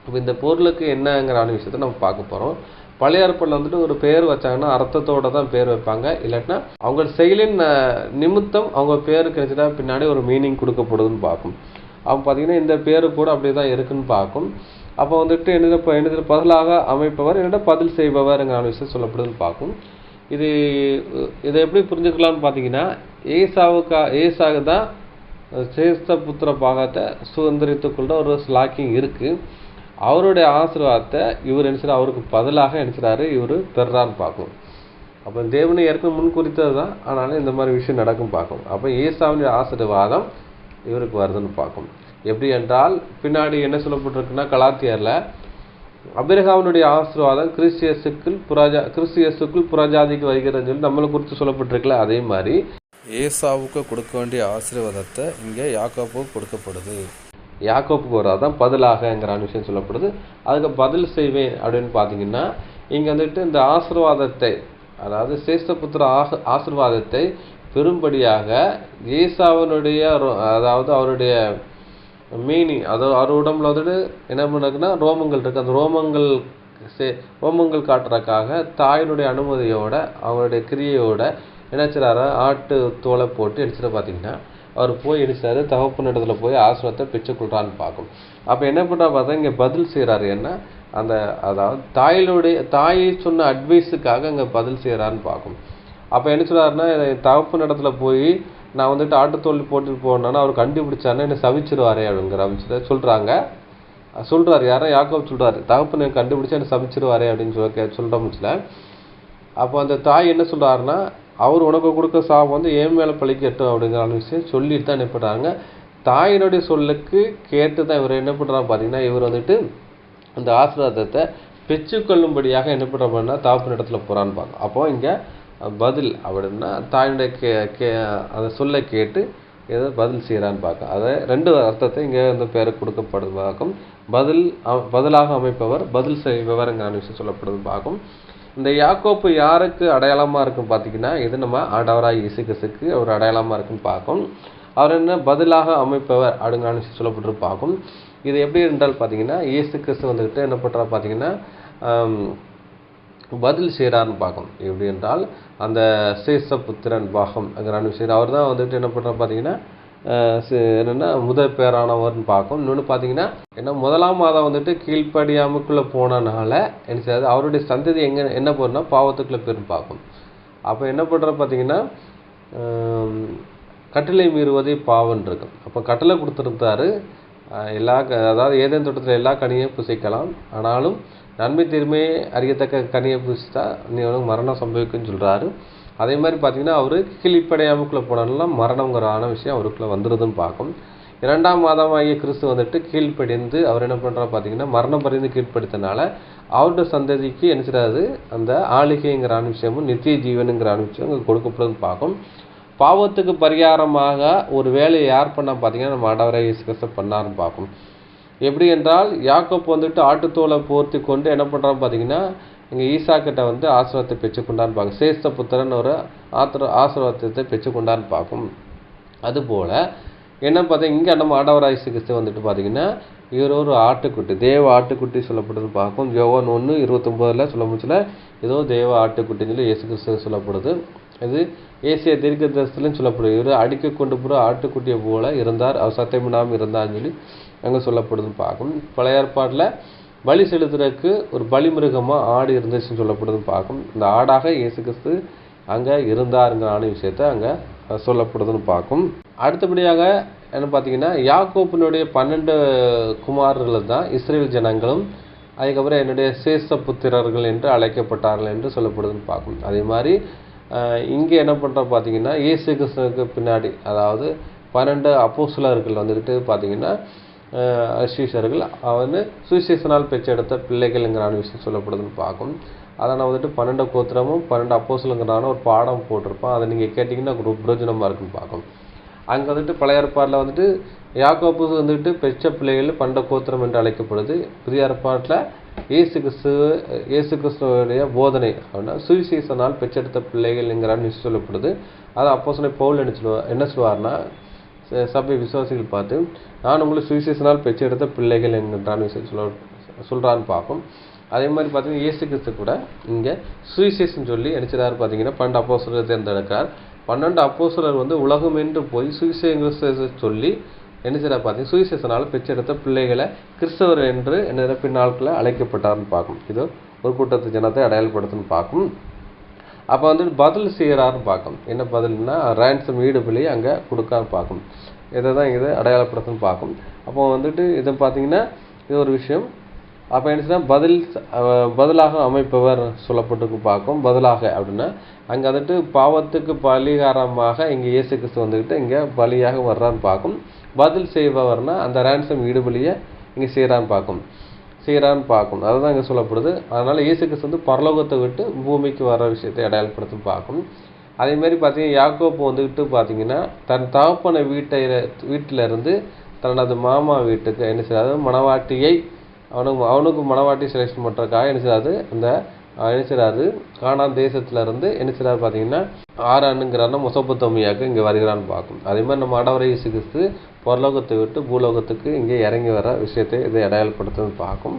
இப்போ இந்த பொருளுக்கு என்னங்கிற விஷயத்தை நம்ம பார்க்க போகிறோம். பழைய ஏற்பாட்டில் வந்துட்டு ஒரு பேர் வச்சாங்கன்னா அர்த்தத்தோட தான் பேர் வைப்பாங்க, இல்லாட்டினா அவங்க செயலின் நிமித்தம் அவங்க பேருக்கு கிடைச்சிட்டா பின்னாடி ஒரு மீனிங் கொடுக்கப்படுதுன்னு பார்க்கும். அவங்க பார்த்தீங்கன்னா இந்த பேரு கூட அப்படி தான் இருக்குன்னு பார்க்கும். அப்போ வந்துட்டு என்னது பதிலாக அமைப்பவர் இல்லைன்னா பதில் செய்பவர்ங்கிற விஷயம் சொல்லப்படுதுன்னு பார்க்கும். இதை எப்படி புரிஞ்சுக்கலாம்னு பார்த்தீங்கன்னா ஏசாவுக்கு தான் சேஷ்ட புத்திர பாகத்தை சுதந்திரித்துக்கொள்ள ஒரு ஸ்லாக்கிங் இருக்குது. அவருடைய ஆசீர்வாதத்தை இவர் நினைச்சாரு, அவருக்கு பதிலாக நினைச்சாரு இவர் பெறான்னு பார்க்கும். அப்போ தேவனை ஏற்கனவே முன் குறித்தது தான், ஆனாலும் இந்த மாதிரி விஷயம் நடக்கும் பார்க்கும். அப்போ ஏசாவுடைய ஆசீர்வாதம் இவருக்கு வருதுன்னு பார்க்கும். எப்படி என்றால் பின்னாடி என்ன சொல்லப்பட்டிருக்குன்னா கலாத்தியரில் அபிரகாமுடைய ஆசீர்வாதம் கிறிஸ்தியஸுக்குள் புறஜாதிக்கு வருகிறதுன்னு சொல்லி நம்மளை குறித்து சொல்லப்பட்டிருக்கல. அதே மாதிரி ஏசாவுக்கு கொடுக்க வேண்டிய ஆசீர்வாதத்தை இங்கே யாக்கோப்புக்கு கொடுக்கப்படுது. யாக்கோப்புக்கு வராதான் பதிலாகங்கிற விஷயம் சொல்லப்படுது. அதுக்கு பதில் செய்வேன் அப்படின்னு பார்த்தீங்கன்னா இங்கே வந்துட்டு இந்த ஆசீர்வாதத்தை, அதாவது சேஷ்டபுத்திர ஆசீர்வாதத்தை பெரும்படியாக ஏசாவினுடைய, அதாவது அவருடைய மீனிங், அதாவது அவர் உடம்புல வந்துட்டு என்ன பண்ணுறதுன்னா ரோமங்கள் இருக்குது. அந்த ரோமங்கள் காட்டுறதுக்காக தாயினுடைய அனுமதியோட அவருடைய கிரியையோட நினைச்சாரு ஆட்டு தோலை போட்டு அடிச்சுட்டு பார்த்தீங்கன்னா அவர் போய் அடிச்சாரு தகப்பன் இடத்துல போய் ஆசிரத்தை பெற்றுக்கொள்றான்னு பார்க்கும். அப்போ என்ன பண்ணுறா பார்த்தா இங்கே பதில் செய்கிறாரு. என்ன அந்த, அதாவது தாயை சொன்ன அட்வைஸுக்காக அங்கே பதில் செய்கிறான்னு பார்க்கும். அப்போ என்ன சொல்கிறாருன்னா, தகப்பன் இடத்துல போய் நான் வந்துட்டு ஆட்டுத்தோல் போட்டுட்டு போனேன்னா அவர் கண்டுபிடிச்சாருன்னா என்னை சவிச்சிருவாரே அப்படிங்கிற அமைச்சர் சொல்கிறாரு. யாரும் யாக்கோபு சொல்கிறாரு, தகப்பனை கண்டுபிடிச்சா என்னை சவிச்சிருவாரே அப்படின்னு சொல்கிற அமைச்சல. அப்போ அந்த தாய் என்ன சொல்கிறாருன்னா, அவர் உனக்கு கொடுக்க சாபம் வந்து ஏன் மேலே பழிக்கட்டும் அப்படிங்கிற விஷயம் சொல்லிட்டு தான் என்ன பண்ணுறாங்க. தாயினுடைய சொல்லுக்கு கேட்டு தான் இவர் என்ன பண்ணுறாங்க பார்த்தீங்கன்னா, இவர் வந்துட்டு அந்த ஆசீர்வாதத்தை பெற்றுக்கொள்ளும்படியாக என்ன பண்ணுறாங்கன்னா தகப்பன் இடத்துல போகிறான்னு பார்க்கும். அப்போ இங்கே பதில் அப்படின்னா தாயினுடைய அதை சொல்ல கேட்டு ஏதோ பதில் செய்கிறான்னு பார்க்கும். அதை ரெண்டு அர்த்தத்தை இங்கே இந்த பேருக்கு கொடுக்கப்படுது பார்க்கும். பதிலாக அமைப்பவர், பதில் செய்பவர்ங்கிற விஷயம் சொல்லப்படுது பார்க்கும். இந்த யாக்கோப்பு யாருக்கு அடையாளமாக இருக்குன்னு பார்த்தீங்கன்னா, இது நம்ம ஆண்டவராய் இயேசு கிறிஸ்துவுக்கு ஒரு அடையாளமாக இருக்குன்னு பார்க்கும். அவர் என்ன பதிலாக அமைப்பவர் அப்படிங்கிற விஷயம் சொல்லப்பட்டு பார்க்கும். இது எப்படி என்றால் பார்த்தீங்கன்னா, இயேசு கிறிஸ்து வந்துக்கிட்டு என்ன பண்ணுறா பார்த்தீங்கன்னா பதில் செய்கிறாருன்னு பார்க்கும். எப்படி என்றால் அந்த சேஷபுத்திரன் பாகம்ங்கிற விஷயம் அவர் தான் வந்துட்டு என்ன பண்ணுறா பார்த்தீங்கன்னா என்னென்னா முதல் பேரானவர்னு பார்க்கும். இன்னொன்று பார்த்தீங்கன்னா ஏன்னா முதலாம் மாதம் வந்துட்டு கீழ்ப்படியாமுக்குள்ளே போனனால என்ன செய்யாது, அவருடைய சந்ததி என்ன போகிறனா பாவத்துக்குள்ளே பேருன்னு பார்க்கும். அப்போ என்ன பண்ணுற பார்த்தீங்கன்னா கட்டளை மீறுவதே பாவன் இருக்கும். அப்போ கட்டளை கொடுத்துருந்தாரு அதாவது ஏதேன் தோட்டத்தில் எல்லா கனியும் புசிக்கலாம், ஆனாலும் நன்மை தீர்மையை அறியத்தக்க கனியை புசித்தா நீ உனக்கு மரணம் சம்பவிக்குன்னு சொல்கிறாரு. அதே மாதிரி பார்த்தீங்கன்னா அவர் கீழ்ப்படையாமுக்குள்ளே போனாலும் மரணங்கிற விஷயம் அவருக்குள்ளே வந்துடுதுன்னு பார்க்கும். 2ஆம் மாதமாகிய கிறிஸ்து வந்துட்டு கீழ்ப்படிந்து அவர் என்ன பண்ணுறா பார்த்தீங்கன்னா மரணம் பறிந்து கீழ்ப்படுத்தினால அவருடைய சந்ததிக்கு என்ன செய்யாது, அந்த ஆளுகைங்கிற விஷயமும் நித்திய ஜீவனுங்கிற விஷயம் அங்கே கொடுக்கப்படுதுன்னு பார்க்கும். பாவத்துக்கு பரிகாரமாக ஒரு வேலையை யார் பண்ணால் பார்த்தீங்கன்னா நம்ம ஆண்டவராகிய இயேசு கிறிஸ்து பண்ணாருன்னு பார்க்கும். எப்படி என்றால் யாக்கோப்பு வந்துட்டு ஆட்டுத்தோலை போர்த்தி கொண்டு என்ன பண்ணுறான்னு பார்த்தீங்கன்னா இங்கே ஈசா கிட்ட வந்து ஆசீர்வாதத்தை பெற்றுக்கொண்டான்னு பார்க்கும். சேஷ்டபுத்திரன் ஒரு ஆசீர்வாதத்தை பெற்றுக்கொண்டான்னு பார்க்கும். அதுபோல் என்ன பார்த்தா இங்கே நம்ம ஆண்டவராகிய இயேசு கிறிஸ்து வந்துட்டு பார்த்தீங்கன்னா இவர் ஒரு ஆட்டுக்குட்டி, தேவ ஆட்டுக்குட்டி சொல்லப்படுதுன்னு பார்க்கும். யோவான் 1:29 சொல்ல முடியல, ஏதோ தேவ ஆட்டுக்குட்டின்னு சொல்லி இயேசு கிறிஸ்து சொல்லப்படுது. இது ஏசிய தீர்க்கதரிசனத்திலும் சொல்லப்படுது. இவர் அடிக்க கொண்டு போகிற ஆட்டுக்குட்டியை போல இருந்தார், அவர் சத்தியமில்லாமல் இருந்தார்னு சொல்லி அங்கே சொல்லப்படுதுன்னு பார்க்கும். பழைய ஏற்பாட்டில் பலி செலுத்துறதுக்கு ஒரு பலிமிருகமாக ஆடு இருந்துச்சுன்னு சொல்லப்படுதுன்னு பார்க்கும். இந்த ஆடாக இயேசு கிறிஸ்து அங்கே இருந்தாருங்கிற விஷயத்தை அங்கே சொல்லப்படுதுன்னு பார்க்கும். அடுத்தபடியாக என்ன பார்த்தீங்கன்னா யாக்கோப்பினுடைய 12 குமாரர்கள் தான் இஸ்ரேல் ஜனங்களும் அதுக்கப்புறம் என்னுடைய சேஷபுத்திரர்கள் என்று அழைக்கப்பட்டார்கள் என்று சொல்லப்படுதுன்னு பார்க்கும். அதே மாதிரி இங்கே என்ன பண்ணுறோம் பார்த்தீங்கன்னா இயேசு கிறிஸ்துவுக்கு பின்னாடி அதாவது 12 அப்போஸ்தலர்கள் வந்துக்கிட்டு பார்த்தீங்கன்னா சீஷர்கள் வந்து சுவிசேஷனால் பெற்றெடுத்த பிள்ளைகள்ங்கிற விஷயம் சொல்லப்படுதுன்னு பார்க்கும். அதை நான் வந்துட்டு 12 கோத்திரமும் 12 அப்போஸ்தலங்கிறான ஒரு பாடம் போட்டிருப்போம். அதை நீங்கள் கேட்டிங்கன்னா ஒரு பிரயோஜனமாக இருக்குன்னு பார்க்கும். அங்கே வந்துட்டு பழைய ஏற்பாட்டில் வந்துட்டு யாக்கோப்பு வந்துட்டு பெற்ற பிள்ளைகள் 12 கோத்திரம் என்று அழைக்கப்படுது. புதிய ஏற்பாட்டில் இயேசு கிறிஸ்துவோடைய போதனை அப்படின்னா சுவிசேஷனால் பெற்றெடுத்த பிள்ளைகள்ங்கிற விஷயம் சொல்லப்படுது. அது அப்போஸ்தலன் பவுல் என்ன சொல்லுவார்னா சபை விசுவாசிகள் பார்த்து நான் உங்களுக்கு சுவிசேஷனால் பெற்றெடுத்த பிள்ளைகள் என்கின்ற விஷயம் சொல்கிறான்னு பார்க்கும். அதே மாதிரி பார்த்தீங்கன்னா இயேசு கிறிஸ்து கூட இங்கே சுவிசேஷன் சொல்லி நினைச்சதாரு பார்த்தீங்கன்னா 12 அப்போஸ்தலரை தேர்ந்தெடுக்கார். 12 அப்போஸ்தலர் வந்து உலகம் என்று போய் சுவிசேஷ சொல்லி என்ன செய்யறாரு பார்த்தீங்கன்னா சுவிசேஷனால் பெற்றெடுத்த பிள்ளைகளை கிறிஸ்தவர் என்று என்ன பின்னாட்களில் அழைக்கப்பட்டார்னு பார்க்கும். இது ஒரு கூட்டத்து ஜனத்தை அடையாளப்படுத்துன்னு பார்க்கும். அப்போ வந்துட்டு பதில் செய்கிறாருன்னு பார்க்கும். என்ன பதில்னா ரேன்சம் ஈடுபலி அங்கே கொடுக்கான்னு பார்க்கும். இதை தான் இதை அடையாளப்படுத்துன்னு பார்க்கும். அப்போ வந்துட்டு இதை பார்த்தீங்கன்னா இது ஒரு விஷயம். அப்போ என்ன சொன்னால் பதிலாக அமைப்பவர் சொல்லப்பட்டு பார்க்கும். பதிலாக அப்படின்னா அங்கே வந்துட்டு பாவத்துக்கு பலிகாரமாக இங்கே இயேசு கிறிஸ்து வந்துக்கிட்டு இங்கே பலியாக வர்றான்னு பார்க்கும். பதில் செய்பவர்னா அந்த ரேன்சம் ஈடுபலியை இங்கே செய்கிறான்னு பார்க்கும். செய்கிறான்னு பார்க்கணும். அதுதான் இங்கே சொல்லப்படுது. அதனால் இயேசு கிறிஸ்து வந்து பரலோகத்தை விட்டு பூமிக்கு வர விஷயத்தை அடையாளப்படுத்தி பார்க்கணும். அதேமாரி பார்த்தீங்கன்னா யாக்கோப்பு வந்துக்கிட்டு பார்த்தீங்கன்னா தன் தகப்பனை வீட்டில் இருந்து தனது மாமா வீட்டுக்கு என்ன செய்யாது மணவாட்டியை அவனுக்கு மணவாட்டி செலெக்ஷன் பண்ணுறதுக்காக என்ன செய்யாது அந்த என்ன செய்யாது கானான் தேசத்துலேருந்து என்ன செய்யாது பார்த்தீங்கன்னா ஆரானுங்கிறான மொசொப்பொத்தேமியாவுக்கு இங்கே வருகிறான்னு பார்க்கும். அதே மாதிரி நம்ம ஆண்டவர் இயேசு கிறிஸ்து பரலோகத்தை விட்டு பூலோகத்துக்கு இங்கே இறங்கி வர விஷயத்தை இதை அடையாளப்படுத்துறது பார்க்கும்.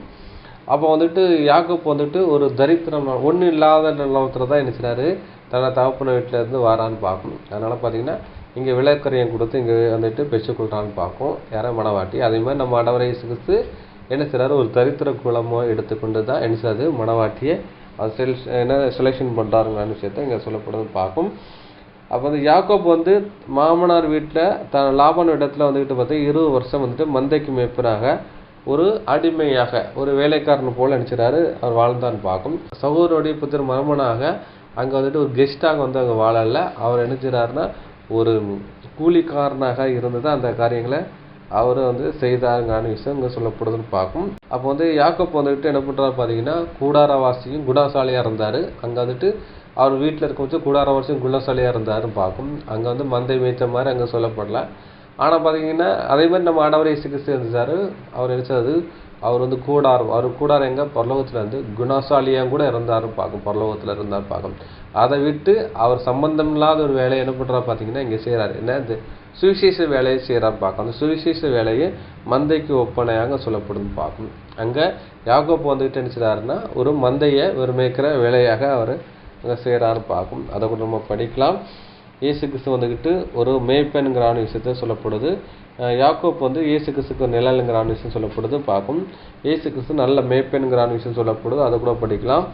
அப்போ வந்துட்டு யாக்கோப்பு வந்துட்டு ஒரு தரித்திரம் ஒன்றும் இல்லாத நிலவரத்தில் தான் என்ன செய்றாரு தன்னை தகப்பன வீட்டில் இருந்து வாரான்னு பார்க்கணும். அதனால் பார்த்தீங்கன்னா இங்கே விளக்கரையும் கொடுத்து இங்கே வந்துட்டு பெற்றுக்கொள்கிறான்னு பார்ப்போம் யாரை மணவாட்டி. அதே மாதிரி நம்ம ஆண்டவர் இயேசு கிறிஸ்து என்ன செய்றாரு ஒரு தரித்திர குலமாக எடுத்துக்கொண்டு தான் என்ன செய்யாது மணவாட்டியை அது செலெக்ஷன் பண்ணுறாருங்கிற விஷயத்தை இங்கே சொல்லப்படுறது பார்க்கும். அப்போ வந்து யாக்கோப்பு வந்து மாமனார் வீட்டில் தன் லாபான் இடத்துல வந்துக்கிட்டு பார்த்தா 20 வருஷம் வந்துட்டு மந்தைக்கு மேய்ப்பனாக ஒரு அடிமையாக ஒரு வேலைக்காரன் போல் நினச்சிறாரு அவர் வாழ்ந்தான்னு பார்க்கும். சகோதரருடைய புத்திர மருமனாக அங்கே வந்துட்டு ஒரு கெஸ்ட்டாக வந்து அங்கே வாழலை. அவர் என்ன செய்கிறாருன்னா ஒரு கூலிக்காரனாக இருந்து தான் அந்த காரியங்களை அவர் வந்து செய்தாருங்கான விஷயம் இங்கே சொல்லப்படுதுன்னு பார்க்கும். அப்போ வந்து யாக்கோப்பு வந்துட்டு என்ன பண்ணுறாரு பார்த்தீங்கன்னா கூடாரவாசியும் குணசாலியாக இருந்தார். அங்கே வந்துட்டு அவர் வீட்டில் இருக்கும்போது கூடாரவாசியும் குணசாலியாக இருந்தாருன்னு பார்க்கும். அங்கே வந்து மந்தை மேய்ச்ச மாதிரி அங்கே சொல்லப்படல. ஆனால் பார்த்தீங்கன்னா அதே மாதிரி நம்ம ஆண்டவர் இயேசு கிறிஸ்து இருந்தார். அவர் நினச்சது அவர் வந்து கூடாரம் எங்கே பரலோகத்தில் இருந்து குணசாலியாக கூட இருந்தார் பார்க்கும். பரலோகத்தில் இருந்தார் பார்க்கும். அதை விட்டு அவர் சம்பந்தம் இல்லாத ஒரு வேலையை என்ன பண்ணுறாரு பார்த்தீங்கன்னா இங்கே செய்கிறார். என்ன இந்த சுவிசேஷ வேலையை செய்கிறார் பார்க்கும். அந்த சுவிசேஷ வேலையை மந்தைக்கு ஒப்பனையாக சொல்லப்படும் பார்க்கும். அங்கே யாக்கோப்பு வந்துட்டு என்ன செய்கிறாருன்னா ஒரு மந்தையை ஒரு மேய்க்கிற வேலையாக அவர் அங்கே செய்கிறாரு பார்க்கும். அதை கூட நம்ம படிக்கலாம். இயேசு கிறிஸ்து வந்துக்கிட்டு ஒரு மேய்ப்பெண்கிறான விஷயத்த சொல்லப்படுது. யாக்கோப்பு வந்து இயேசு கிறிஸ்துக்கு நிழலுங்கிறான விஷயம் சொல்லப்படுது பார்க்கும். இயேசு கிறிஸ்து நல்ல மேய்ப்பெண்கிறான விஷயம் சொல்லப்படுது. அதை கூட படிக்கலாம்.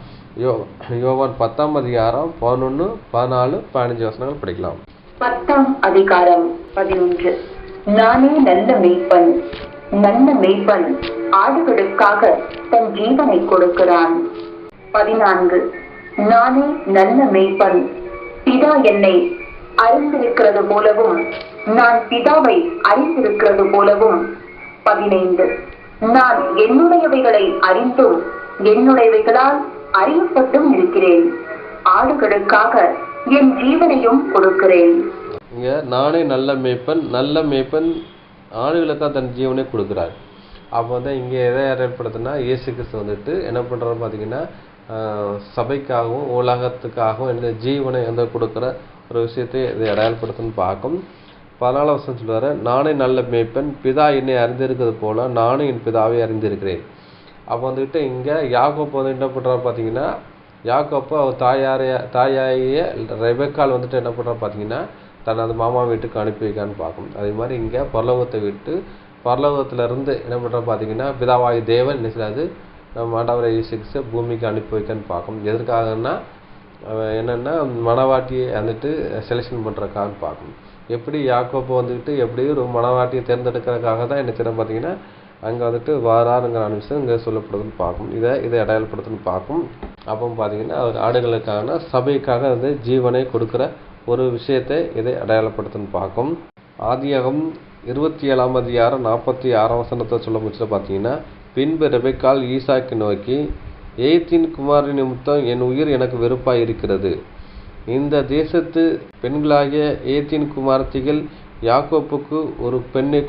யோவான் 10ஆம் அதிகாரம் 11, 14, 15 வசனங்கள் படிக்கலாம். 10ஆம் அதிகாரம் 11. நானே நல்ல மேய்ப்பன். நல்ல மேய்ப்பன் ஆடுகளுக்காக தன் ஜீவனை கொடுக்கிறான். 14. நானே நல்ல மேய்ப்பன். பிதா என்னை அறிந்திருக்கிறது போலவும் நான் பிதாவை அறிந்திருக்கிறது போலவும். 15. நான் என்னுடையவைகளை அறிந்தும் என்னுடையவைகளால் அறியப்பட்டும் இருக்கிறேன். ஆடுகளுக்காக என் ஜீவனையும் கொடுக்கிறேன். இங்க நானே நல்ல மேய்ப்பன் ஆடுகளுக்காக தன் ஜீவனை கொடுக்கிறார். அப்போ வந்து இங்கே எதை ஏற்படுத்தினா இயேசு கிறிஸ்து வந்துட்டு என்ன பண்ணுறாரு பார்த்தீங்கன்னா சபைக்காகவும் உலகத்துக்காகவும் என்ன ஜீவனை வந்து கொடுக்குற ஒரு விஷயத்தை இதை அடையாளப்படுத்துன்னு பார்க்கும். 14 வருஷம் சொல்லுவார், நானே நல்ல மேய்ப்பன், பிதா என்னை அறிந்திருக்கிறது போல நானும் என் பிதாவை அறிந்திருக்கிறேன். அப்போ வந்துட்டு இங்கே யாக்கோப்பு வந்து என்ன பண்ணுறாரு பார்த்தீங்கன்னா யாக்கோப்பு அவர் தாயாய ரெபெக்காள் வந்துட்டு என்ன பண்ணுறாரு பார்த்தீங்கன்னா தனது மாமா வீட்டுக்கு அனுப்பி வைக்கான்னு பார்க்கும். அதே மாதிரி இங்கே பரலோகத்தை விட்டு பரலோகத்திலேருந்து என்ன பண்ணுறா பார்த்தீங்கன்னா பிதாவாய் தேவன் என்ன செய்யாது நம்ம ஆண்டவரை இயேசு கிறிஸ்து பூமிக்கு அனுப்பி வைக்கன்னு பார்க்கும். எதற்காகன்னா என்னென்னா மணவாட்டியை வந்துட்டு செலெக்ஷன் பண்ணுறதுக்காக பார்க்கணும். எப்படி யாக்கோப்பு வந்துக்கிட்டு எப்படி ஒரு மணவாட்டியை தேர்ந்தெடுக்கிறதுக்காக தான் என்ன செய்யணும் பார்த்தீங்கன்னா அங்கே வந்துட்டு வாராருங்கிற விஷயம் இங்கே சொல்லப்படுதுன்னு பார்க்கும். இதை அடையாளப்படுத்துன்னு பார்க்கும். அப்போ பார்த்தீங்கன்னா அவர் ஆடுகளுக்கான சபைக்காக வந்து ஜீவனை கொடுக்குற ஒரு விஷயத்தை இதை அடையாளப்படுத்துன்னு பார்க்கும். ஆதியாகமம் 27ஆம் அதிகாரம் 46ஆம் வசனத்தை சொல்ல முடிச்சுட்டு பார்த்தீங்கன்னா பின்பு ரெபெக்காள் ஈசாக்கை நோக்கி ஏத்தின் குமாரின் நிமித்தம் என் உயிர் எனக்கு வெறுப்பாய் இருக்கிறது. இந்த தேசத்து பெண்களாகிய ஏத்தின் குமாரத்திகள் யாக்கோப்புக்கு ஒரு பெண்ணை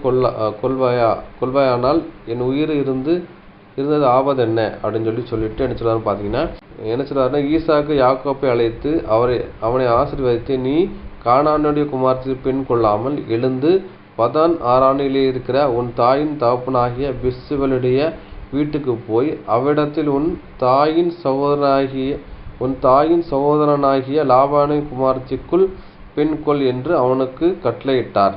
கொள்வாயானால் என் உயிர் இருந்தது ஆவது என்ன அப்படின்னு சொல்லிட்டு என்ன சொல்றாரு பார்த்தீங்கன்னா என்ன சொல்றாருன்னா ஈசாக்கு யாக்கோப்பை அழைத்து அவனை ஆசீர்வதித்து நீ கானானுடைய குமாரத்தில் பெண் கொள்ளாமல் எழுந்து பதான் ஆரானிலே இருக்கிற உன் தாயின் தகப்பனாகிய பிஸ்வலுடைய வீட்டுக்கு போய் அவ்விடத்தில் உன் தாயின் சகோதரனாகிய லாபானின் குமாரத்திற்குள் பெண் கொள் என்று அவனுக்கு கட்டளையிட்டார்.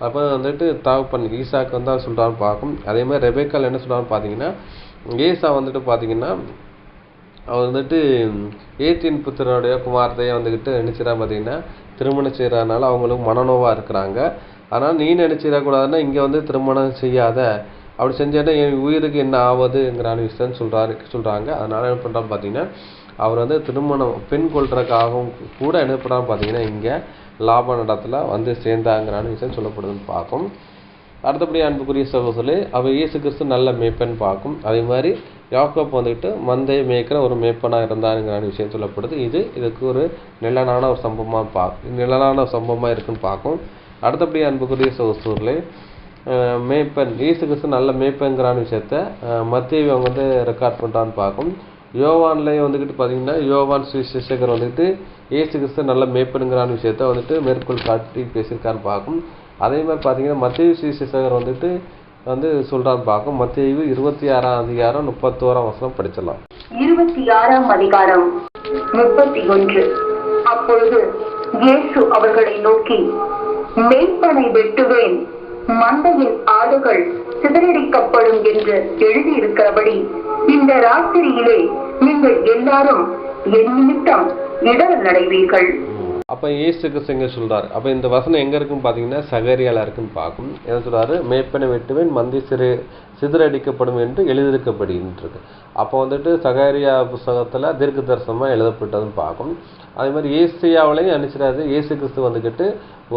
அப்போ வந்துட்டு தகப்பன் ஈசாக்கு வந்து அவர் சொல்கிறான்னு பார்க்கும். அதே மாதிரி ரெபெக்காள் என்ன சொல்கிறான்னு பார்த்தீங்கன்னா ஏசா வந்துட்டு பார்த்தீங்கன்னா அவர் வந்துட்டு ஏத்தின் புத்திரனுடைய குமாரத்தையை வந்துக்கிட்டு நினைச்சிடா பார்த்தீங்கன்னா திருமணம் செய்கிறதுனால அவங்களுக்கு மனநோவாக இருக்கிறாங்க. ஆனால் நீ நினச்சிடக்கூடாதுன்னா இங்கே வந்து திருமணம் செய்யாத, அப்படி செஞ்சேன்னா என் உயிருக்கு என்ன ஆகுதுங்கிறான விஷயம் சொல்கிறாங்க. அதனால் என்ன பண்ணுறான்னு பார்த்தீங்கன்னா அவர் வந்து திருமணம் பெண் கொள்றதுக்காகவும் கூட என்ன பண்ணுறான்னு பார்த்தீங்கன்னா இங்கே லாபான் இடத்துல வந்து சேர்ந்தாங்கிறான விஷயம் சொல்லப்படுதுன்னு பார்க்கும். அடுத்தபடி அன்புக்குரிய சகோதரர்களே, அவர் இயேசு கிறிஸ்து நல்ல மேய்ப்பன் பார்க்கும். அதே மாதிரி யாக்கோப் வந்துட்டு மந்தையை மேய்க்கிற ஒரு மேய்ப்பனாக இருந்தாருங்கிற விஷயம் சொல்லப்படுது. இதுக்கு ஒரு நிழலான ஒரு சம்பவமாக இருக்குன்னு பார்க்கும். அடுத்தபடி அன்புக்குரிய சகோதரர்களே, மேய்ப்பன் இயேசு கிறிஸ்து நல்ல மேய்ப்பன்கிறான விஷயத்த மத்தேயு அவங்க வந்து ரெக்கார்ட் பண்ணுறான்னு பார்க்கும். யோவான்லேயே வந்துக்கிட்டு பார்த்தீங்கன்னா யோவான் சுவிசேஷகர் வந்துட்டு இயேசு கிறிஸ்து நல்ல மேய்ப்பனுங்கிறான விஷயத்த வந்துட்டு மேற்கோள் காட்டி பேசியிருக்கான்னு பார்க்கும். அதே மாதிரி பார்த்தீங்கன்னா மத்தேயு சுவிசேஷகர் வந்துட்டு சொல்றான்னு பார்க்கும். மத்தேயு 26ஆம் அதிகாரம் 31ஆம் வசனம் படிச்சிடலாம். 26ஆம் அதிகாரம் 31. அப்பொழுது இயேசு அவர்களை நோக்கி, மேய்ப்பனை வெட்டுவேன், மந்தையின் ஆடுகள் சிதறடிக்கப்படும் என்று எழுதியிருக்கிறபடி இந்த ராத்திரியிலே நீங்கள் எல்லாரும் என் நிமித்தம் இடர் நடைவீர்கள். அப்போ இயேசு கிறிஸ்து எங்கே சொல்கிறார்? அப்போ இந்த வசனம் எங்கே இருக்குன்னு பார்த்தீங்கன்னா சகரியால இருக்குன்னு பார்க்கும். என்ன சொல்கிறாரு? மேய்ப்பனை வெட்டுவேன், மந்தை சிதறடிக்கப்படும் என்று எழுதியிருக்கப்படுகின்றது. அப்போ வந்துட்டு சகரியா புஸ்தகத்தில் தீர்க்க தரிசனமாக எழுதப்பட்டதுன்னு பார்க்கும். அதே மாதிரி ஏசியாவிலையும் அனுப்பிச்சிடாது இயேசு கிறிஸ்து வந்துக்கிட்டு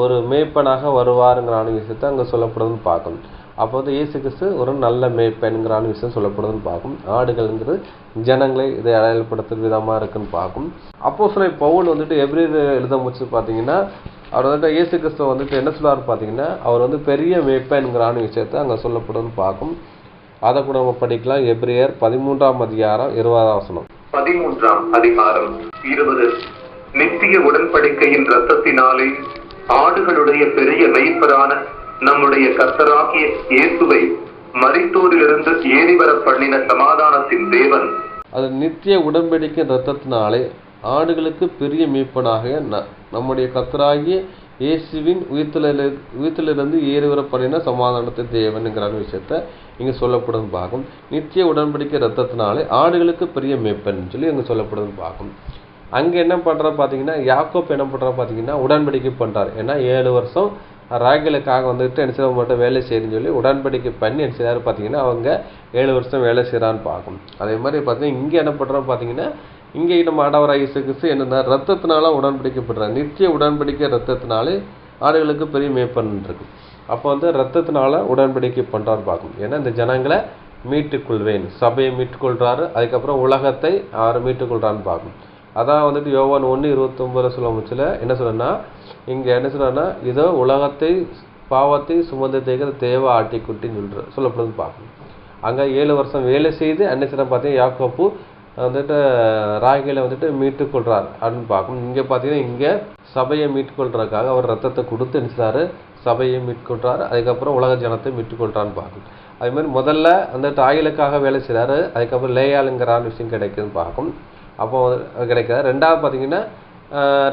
ஒரு மேய்ப்பனாக வருவாருங்கிறான விஷயத்தை அங்கே சொல்லப்படுதுன்னு பார்க்கும். அப்போ வந்து இயேசு கிறிஸ்து ஒரு நல்ல மேய்ப்பன்கிறான விஷயம் சொல்லப்படுதுன்னு பார்க்கும். ஆடுகள்ங்கிறது ஜனங்களை இதை அடையாளப்படுத்தும் விதமாக இருக்குன்னு பார்க்கும். அப்போஸ்தலன் பவுல் வந்துட்டு எபிரேயர் எழுத முடிச்சு பார்த்தீங்கன்னா அவர் வந்துட்டு இயேசு கிறிஸ்துவ வந்துட்டு என்ன சொல்றாரு பார்த்தீங்கன்னா அவர் வந்து பெரிய மேய்ப்பன்கிறான விஷயத்தை அங்கே சொல்லப்படுதுன்னு பார்க்கும். அதை கூட நம்ம படிக்கலாம். எபிரேயர் 13ஆம் அதிகாரம் 20ஆம் வசனம். 13ஆம் அதிகாரம் 20. நித்திய உடன்படிக்கையின் இரத்தத்தினாலே ஆடுகளுடைய பெரிய மேய்ப்பரான நம்முடைய கர்த்தராகிய இயேசுவை மரித்தோரிலிருந்து ஏறிவர பண்ணின சமாதானத்தின் தேவன். அது நித்திய உடன்படிக்கை இரத்தத்தினாலே ஆடுகளுக்கு பெரிய மீட்பனாக நம்முடைய கர்த்தராகிய இயேசுவின் உயிர்த்தலிருந்து ஏறிவர பண்ணின சமாதானத்தின் தேவன்ங்கிற விஷயத்த இங்கே சொல்லப்படுதுன்னு பார்க்கும். நித்திய உடன்படிக்கை இரத்தத்தினாலே ஆடுகளுக்கு பெரிய மீட்பன் சொல்லி இங்கே சொல்லப்படுதுன்னு பார்க்கும். அங்கே என்ன பண்ணுறா பார்த்தீங்கன்னா யாக்கோப் என்ன பண்ணுறா பார்த்தீங்கன்னா உடன்படிக்கை பண்ணுறாரு. ஏன்னா 7 வருஷம் ராகிலுக்காக வந்துட்டு என்ன மட்டும் வேலை செய்யணும்னு சொல்லி உடன்படிக்கை பண்ணி என்ன செய்யாரு பார்த்தீங்கன்னா அவங்க 7 வருஷம் வேலை செய்கிறான்னு பார்க்கும். அதே மாதிரி பார்த்தீங்கன்னா இங்கே என்ன பண்ணுறோம் பார்த்தீங்கன்னா இங்கே நம்ம ஆண்டவராகிய இயேசு கிறிஸ்து என்னென்ன ரத்தத்தினால உடன்படிக்கப்படுறாங்க. நித்திய உடன்படிக்கை ரத்தத்தினாலே ஆடுகளுக்கு பெரிய மேய்ப்பன் இருக்கு. அப்போ வந்து ரத்தத்தினால உடன்படிக்கை பண்ணுறான்னு பார்க்கும். ஏன்னா இந்த ஜனங்களை மீட்டுக்கொள்வேன், சபையை மீட்டுக்கொள்கிறாரு, அதுக்கப்புறம் உலகத்தை அவர் மீட்டுக்கொள்கிறான்னு பார்க்கும். அதான் வந்துட்டு யோவான் 1:29 சொல்ல முடிச்சல என்ன சொல்றேன்னா இங்கே என்ன சொல்றேன்னா இதோ உலகத்தை பாவத்தை சுமந்து தேய்க்கிற தேவ ஆட்டிக்குட்டின்னு சொல்லப்படுதுன்னு பார்க்கணும். அங்கே 7 வருஷம் வேலை செய்து அன்னைக்கு பார்த்தீங்கன்னா யாக்கோப்பு வந்துட்டு ராகில வந்துட்டு மீட்டுக்கொள்றாரு அப்படின்னு பார்க்கணும். இங்கே பார்த்தீங்கன்னா இங்கே சபையை மீட்டுக்கொள்றதுக்காக அவர் ரத்தத்தை கொடுத்து நினைச்சாரு, சபையை மீட்டுக்கொள்றாரு, அதுக்கப்புறம் உலக ஜனத்தை மீட்டுக்கொள்றான்னு பார்க்கணும். அதே மாதிரி முதல்ல வந்துட்டு ஆயிலுக்காக வேலை செய்கிறாரு, அதுக்கப்புறம் லேயாளுங்கிறான விஷயம் கிடைக்குதுன்னு பார்க்கும். அப்போ கிடைக்காது. ரெண்டாவது பார்த்தீங்கன்னா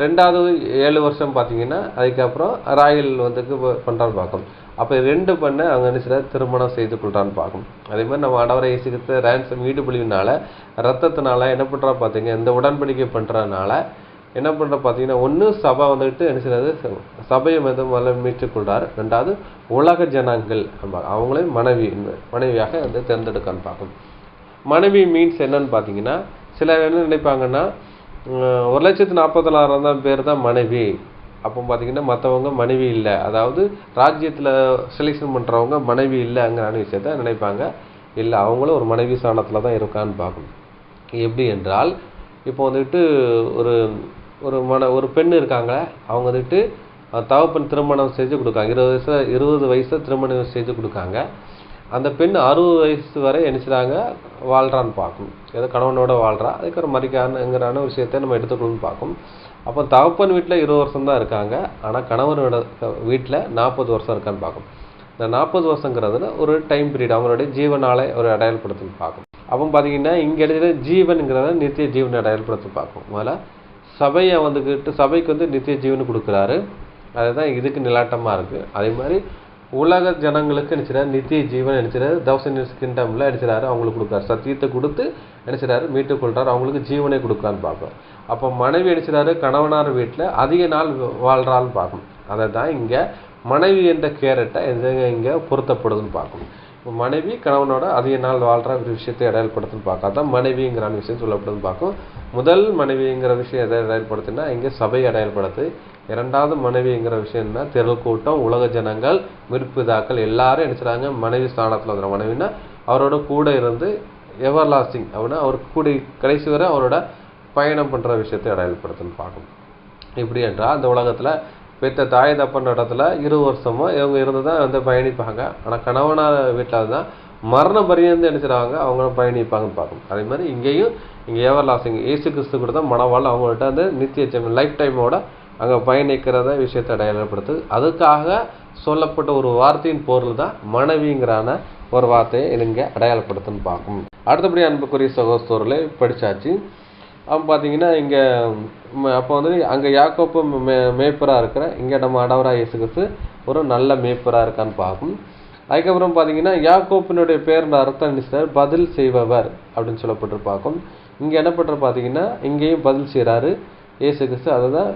ரெண்டாவது 7 வருஷம் பார்த்தீங்கன்னா அதுக்கப்புறம் ராயல் வந்துட்டு பண்ணுறான்னு பார்க்கும். அப்போ 2 பண்ண அவங்க என்ன செய்ய திருமணம் செய்து கொள்றான்னு பார்க்கும். அதே மாதிரி நம்ம ஆண்டவரை இயேசு கிறிஸ்து ரேன்சம் ஈடுபலினால ரத்தத்தினால என்ன பண்ணுறா பார்த்தீங்க இந்த உடன்படிக்கை பண்ணுறதுனால என்ன பண்ணுற பார்த்தீங்கன்னா ஒன்று சபை வந்துட்டு என்ன செய்யறது சபையை முதல்ல மீட்டுக்கொள்றாரு. ரெண்டாவது உலக ஜனங்கள் அவங்களையும் மனைவியாக வந்து தேர்ந்தெடுக்கான்னு பார்க்கும். மனைவி மீன்ஸ் என்னன்னு பார்த்தீங்கன்னா சிலர் என்ன நினைப்பாங்கன்னா 1,44,000 பேர் தான் மனைவி. அப்போ பார்த்தீங்கன்னா மற்றவங்க மனைவி இல்லை, அதாவது ராஜ்யத்தில் செலெக்ஷன் பண்ணுறவங்க மனைவி இல்லைங்கிற விஷயத்த நினைப்பாங்க. இல்லை, அவங்களும் ஒரு மனைவி ஸ்தானத்தில் தான் இருக்கான்னு பார்க்கணும். எப்படி என்றால் இப்போ வந்துட்டு ஒரு பெண் இருக்காங்க, அவங்க வந்துட்டு தகப்பன் திருமணம் செஞ்சு கொடுக்காங்க. 20 வயசு திருமணம் செஞ்சு கொடுக்காங்க. அந்த பெண் 60 வயசு வரை நினைச்சாங்க வாழ்கிறான்னு பார்க்கணும். ஏதோ கணவனோட வாழ்கிறா, அதுக்கு ஒரு மறிக்கானுங்கிறான விஷயத்த நம்ம எடுத்துக்கணும்னு பார்க்கும். அப்போ தகப்பன் வீட்டில் 20 வருஷம் தான் இருக்காங்க, ஆனால் கணவனோட வீட்டில் 40 வருஷம் இருக்கான்னு பார்க்கும். இந்த 40 வருஷங்கிறதுல ஒரு டைம் பீரியட் அவங்களுடைய ஜீவனாலே ஒரு அடையாளப்படுத்தி பார்க்கும். அப்போ பார்த்தீங்கன்னா இங்கே எடுத்துகிற ஜீவனுங்கிறத நித்திய ஜீவனை அடையாளப்படுத்தி பார்க்கும். முதல்ல சபையை வந்துக்கிட்டு சபைக்கு வந்து நித்திய ஜீவன் கொடுக்குறாரு, அதுதான் இதுக்கு நிலாட்டமாக இருக்குது. அதே மாதிரி உலக ஜனங்களுக்கு நினைச்சாரு நித்திய ஜீவன் நினைச்சாரு, 1000 years கிங்டம்ல நினைச்சாரு அவங்களுக்கு கொடுக்குறாரு, சத்தியத்தை கொடுத்து நினைச்சாரு மீட்டுக் கொள்றாரு, அவங்களுக்கு ஜீவனை கொடுக்கலான்னு பார்ப்போம். அப்போ மனைவி நினைச்சாரு கணவனார் வீட்டில் அதிக நாள் வாழ்றான்னு பார்க்கணும். அதை தான் இங்கே மனைவி என்ற கேரட்டை இங்கே பொருத்தப்படுதுன்னு பார்க்கணும். மனைவி கணவனோட அதிக நாள் வாழ்கிற ஒரு விஷயத்தை அடையாளப்படுத்துன்னு பார்க்க தான் மனைவிங்கிற விஷயம் சொல்லப்படுதுன்னு பார்க்கும். முதல் மனைவிங்கிற விஷயம் எதை அடையாளப்படுத்துன்னா இங்கே சபை அடையாளப்படுத்து. இரண்டாவது மனைவிங்கிற விஷயம்னா திரள் கூட்டம், உலக ஜனங்கள், மிருப்பிதாக்கள் எல்லாரும் நினைச்சாங்க மனைவி ஸ்தானத்தில் வந்துடும். மனைவினா அவரோட கூட இருந்து எவர் லாஸ்டிங் அப்படின்னா அவருக்கு கூட கடைசி வரை அவரோட பயணம் பண்ணுற விஷயத்தை அடையாளப்படுத்துன்னு பார்க்கணும். இப்படி என்றால் அந்த உலகத்தில் பெற்ற தாய் தப்பன் இடத்துல 20 வருஷமோ இவங்க இருந்து தான் வந்து பயணிப்பாங்க. ஆனால் கணவனார் வீட்டில் தான் மரண பரியந்து நினைச்சிருவாங்க அவங்க பயணிப்பாங்கன்னு பார்க்கணும். அதே மாதிரி இங்கேயும் இங்கே எவர் லாஸ்டிங் இயேசு கிறிஸ்து கூட தான் மணவாள் அவங்கள்ட்ட வந்து நித்திய லைஃப் டைமோட அங்கே பயணிக்கிறத விஷயத்தை அடையாளப்படுத்துது. அதுக்காக சொல்லப்பட்ட ஒரு வார்த்தையின் பொருள் தான் மனைவிங்கிறான ஒரு வார்த்தையை இங்கே அடையாளப்படுத்துன்னு பார்க்கும். அடுத்தபடி அன்புக்குரிய சகோதரர்களே படித்தாச்சு. அப்போ பார்த்தீங்கன்னா இங்கே அப்போ வந்து அங்கே யாக்கோப்பு மேய்ப்பராக இருக்கிற இங்கே நம்ம ஆண்டவராகிய இயேசு கிறிஸ்து ஒரு நல்ல மேய்ப்பராக இருக்கான்னு பார்க்கும். அதுக்கப்புறம் பார்த்தீங்கன்னா யாக்கோப்பினுடைய பேர் அர்த்தம் என்ன, பதில் செய்பவர் அப்படின்னு சொல்லப்பட்டிருப்பாக்கும். இங்கே என்ன பண்ணுற பார்த்தீங்கன்னா இங்கேயும் பதில் செய்கிறாரு இயேசு கிறிஸ்து. அதுதான்